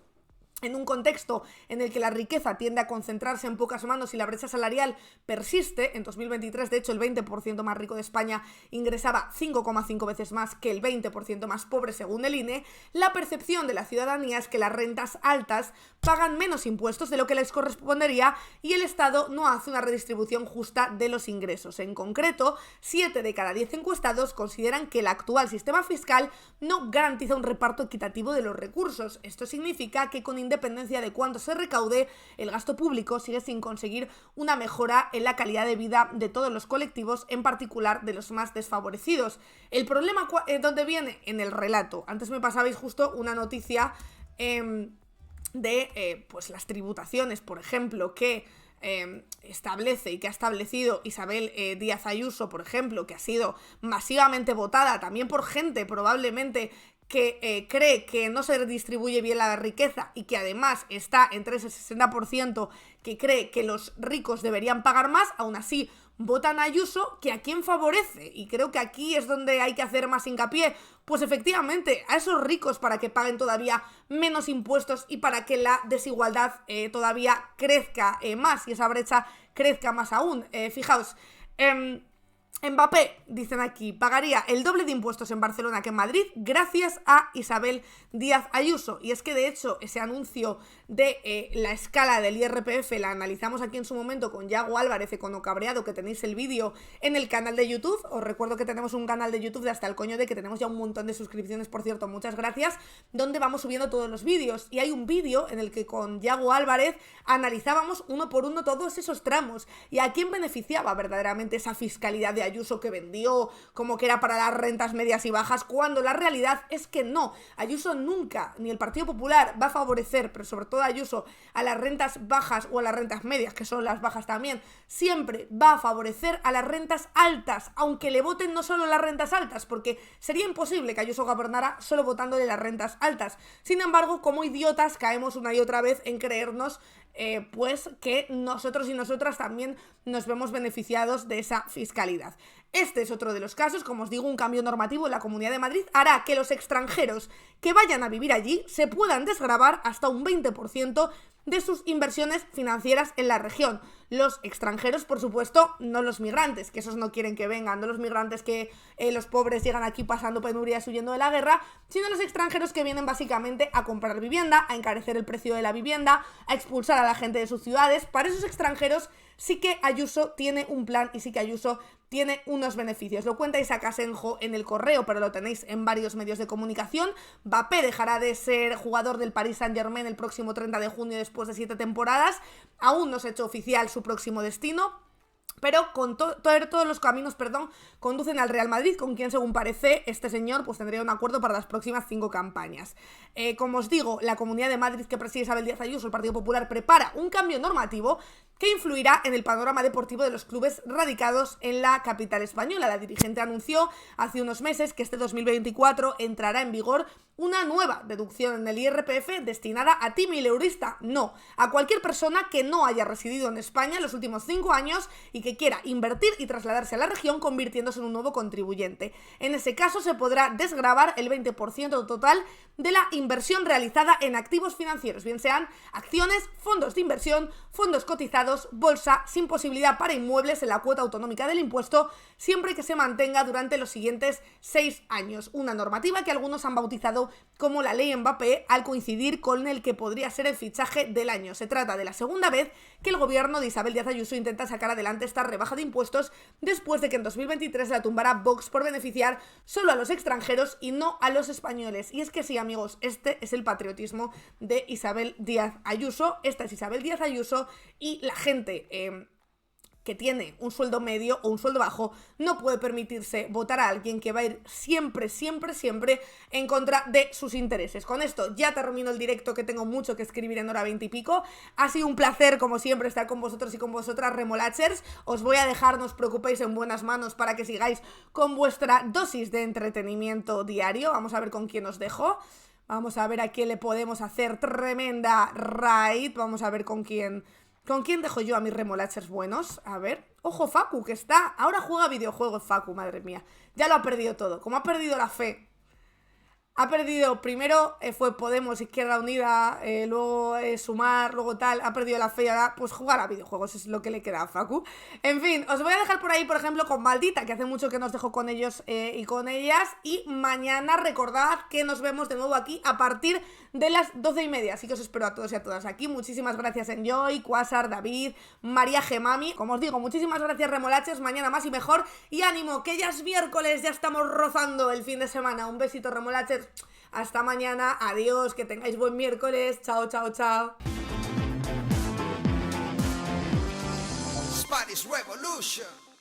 En un contexto en el que la riqueza tiende a concentrarse en pocas manos y la brecha salarial persiste, en 2023, de hecho, el 20% más rico de España ingresaba 5,5 veces más que el 20% más pobre, según el INE, la percepción de la ciudadanía es que las rentas altas pagan menos impuestos de lo que les correspondería y el Estado no hace una redistribución justa de los ingresos. En concreto, 7 de cada 10 encuestados consideran que el actual sistema fiscal no garantiza un reparto equitativo de los recursos. Esto significa que con independencia de cuánto se recaude, el gasto público sigue sin conseguir una mejora en la calidad de vida de todos los colectivos, en particular de los más desfavorecidos. El problema ¿dónde viene? En el relato. Antes me pasabais justo una noticia de pues las tributaciones, por ejemplo, que establece y que ha establecido Isabel Díaz Ayuso, por ejemplo, que ha sido masivamente votada también por gente probablemente que cree que no se redistribuye bien la riqueza y que además está entre ese 60% que cree que los ricos deberían pagar más, aún así votan a Ayuso, que a quién favorece. Y creo que aquí es donde hay que hacer más hincapié, pues efectivamente a esos ricos, para que paguen todavía menos impuestos y para que la desigualdad todavía crezca más y esa brecha crezca más aún. Fijaos, Mbappé, dicen aquí, pagaría el doble de impuestos en Barcelona que en Madrid gracias a Isabel Díaz Ayuso. Y es que de hecho ese anuncio de la escala del IRPF la analizamos aquí en su momento con Yago Álvarez, Econo Cabreado, que tenéis el vídeo en el canal de YouTube. Os recuerdo que tenemos un canal de YouTube de Hasta el Coño de, que tenemos ya un montón de suscripciones, por cierto, muchas gracias, donde vamos subiendo todos los vídeos. Y hay un vídeo en el que con Yago Álvarez analizábamos uno por uno todos esos tramos y a quién beneficiaba verdaderamente esa fiscalidad de Ayuso, que vendió como que era para las rentas medias y bajas, cuando la realidad es que no. Ayuso nunca, ni el Partido Popular, va a favorecer, pero sobre todo Ayuso, a las rentas bajas o a las rentas medias, que son las bajas también. Siempre va a favorecer a las rentas altas, aunque le voten no solo las rentas altas, porque sería imposible que Ayuso gobernara solo votándole las rentas altas. Sin embargo, como idiotas caemos una y otra vez en creernos pues que nosotros y nosotras también nos vemos beneficiados de esa fiscalidad. Este es otro de los casos. Como os digo, un cambio normativo en la Comunidad de Madrid hará que los extranjeros que vayan a vivir allí se puedan desgravar hasta un 20% de sus inversiones financieras en la región. Los extranjeros, por supuesto, no los migrantes, que esos no quieren que vengan, no los migrantes que los pobres llegan aquí pasando penurias huyendo de la guerra, sino los extranjeros que vienen básicamente a comprar vivienda, a encarecer el precio de la vivienda, a expulsar a la gente de sus ciudades. Para esos extranjeros sí que Ayuso tiene un plan y sí que Ayuso tiene unos beneficios. Lo cuenta Isaac Asenjo en El Correo, pero lo tenéis en varios medios de comunicación. Mbappé dejará de ser jugador del Paris Saint-Germain el próximo 30 de junio después de 7 temporadas. Aún no se ha hecho oficial su próximo destino, pero todos los caminos, conducen al Real Madrid, con quien, según parece, este señor pues tendría un acuerdo para las próximas 5 campañas. Como os digo, la Comunidad de Madrid que preside Isabel Díaz Ayuso, el Partido Popular, prepara un cambio normativo que influirá en el panorama deportivo de los clubes radicados en la capital española. La dirigente anunció hace unos meses que este 2024 entrará en vigor una nueva deducción en el IRPF destinada a ti mileurista, no, a cualquier persona que no haya residido en España en los últimos 5 años y que quiera invertir y trasladarse a la región convirtiéndose en un nuevo contribuyente. En ese caso se podrá desgravar el 20% total de la inversión realizada en activos financieros, bien sean acciones, fondos de inversión, fondos cotizados, bolsa, sin posibilidad para inmuebles en la cuota autonómica del impuesto, siempre que se mantenga durante los siguientes 6 años. Una normativa que algunos han bautizado como la ley Mbappé al coincidir con el que podría ser el fichaje del año. Se trata de la segunda vez que el gobierno de Isabel Díaz Ayuso intenta sacar adelante esta rebaja de impuestos después de que en 2023 la tumbara Vox por beneficiar solo a los extranjeros y no a los españoles. Y es que sí, amigos, este es el patriotismo de Isabel Díaz Ayuso. Esta es Isabel Díaz Ayuso y la gente que tiene un sueldo medio o un sueldo bajo no puede permitirse votar a alguien que va a ir siempre en contra de sus intereses. Con esto ya termino el directo, que tengo mucho que escribir en hora 20 y pico. Ha sido un placer, como siempre, estar con vosotros y con vosotras, remolachers. Os voy a dejar, no os preocupéis, en buenas manos para que sigáis con vuestra dosis de entretenimiento diario. Vamos a ver con quién os dejo. Vamos a ver a quién le podemos hacer tremenda raid. Vamos a ver con quién dejo yo a mis remolachers buenos. A ver, ojo Facu, que está, ahora juega videojuegos Facu, madre mía. Ya lo ha perdido todo, como ha perdido la fe. Ha perdido, primero fue Podemos, Izquierda Unida, luego Sumar, luego tal, ha perdido la fe y ahora pues jugar a videojuegos es lo que le queda a Facu. En fin, os voy a dejar por ahí, por ejemplo, con Maldita, que hace mucho que nos dejo con ellos y con ellas. Y mañana recordad que nos vemos de nuevo aquí a partir de las 12:30, así que os espero a todos y a todas aquí. Muchísimas gracias Enjoy, Quasar, David, María Gemami. Como os digo, muchísimas gracias remolaches, mañana más y mejor. Y ánimo, que ya es miércoles, ya estamos rozando el fin de semana. Un besito remolaches. Hasta mañana, adiós, que tengáis buen miércoles, chao, chao, chao. Spanish Revolution.